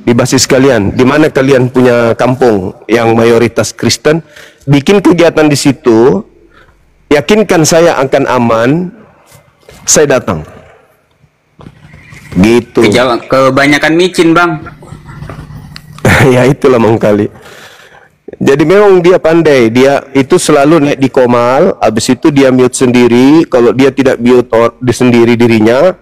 Di basis kalian, di mana kalian punya kampung yang mayoritas Kristen, bikin kegiatan di situ. Yakinkan saya akan aman. Saya datang. Gitu. Kebanyakan micin, Bang. Ya itulah mengkali. Jadi memang dia pandai. Dia itu selalu naik di komal. Habis itu dia mute sendiri. Kalau dia tidak mute di sendiri dirinya,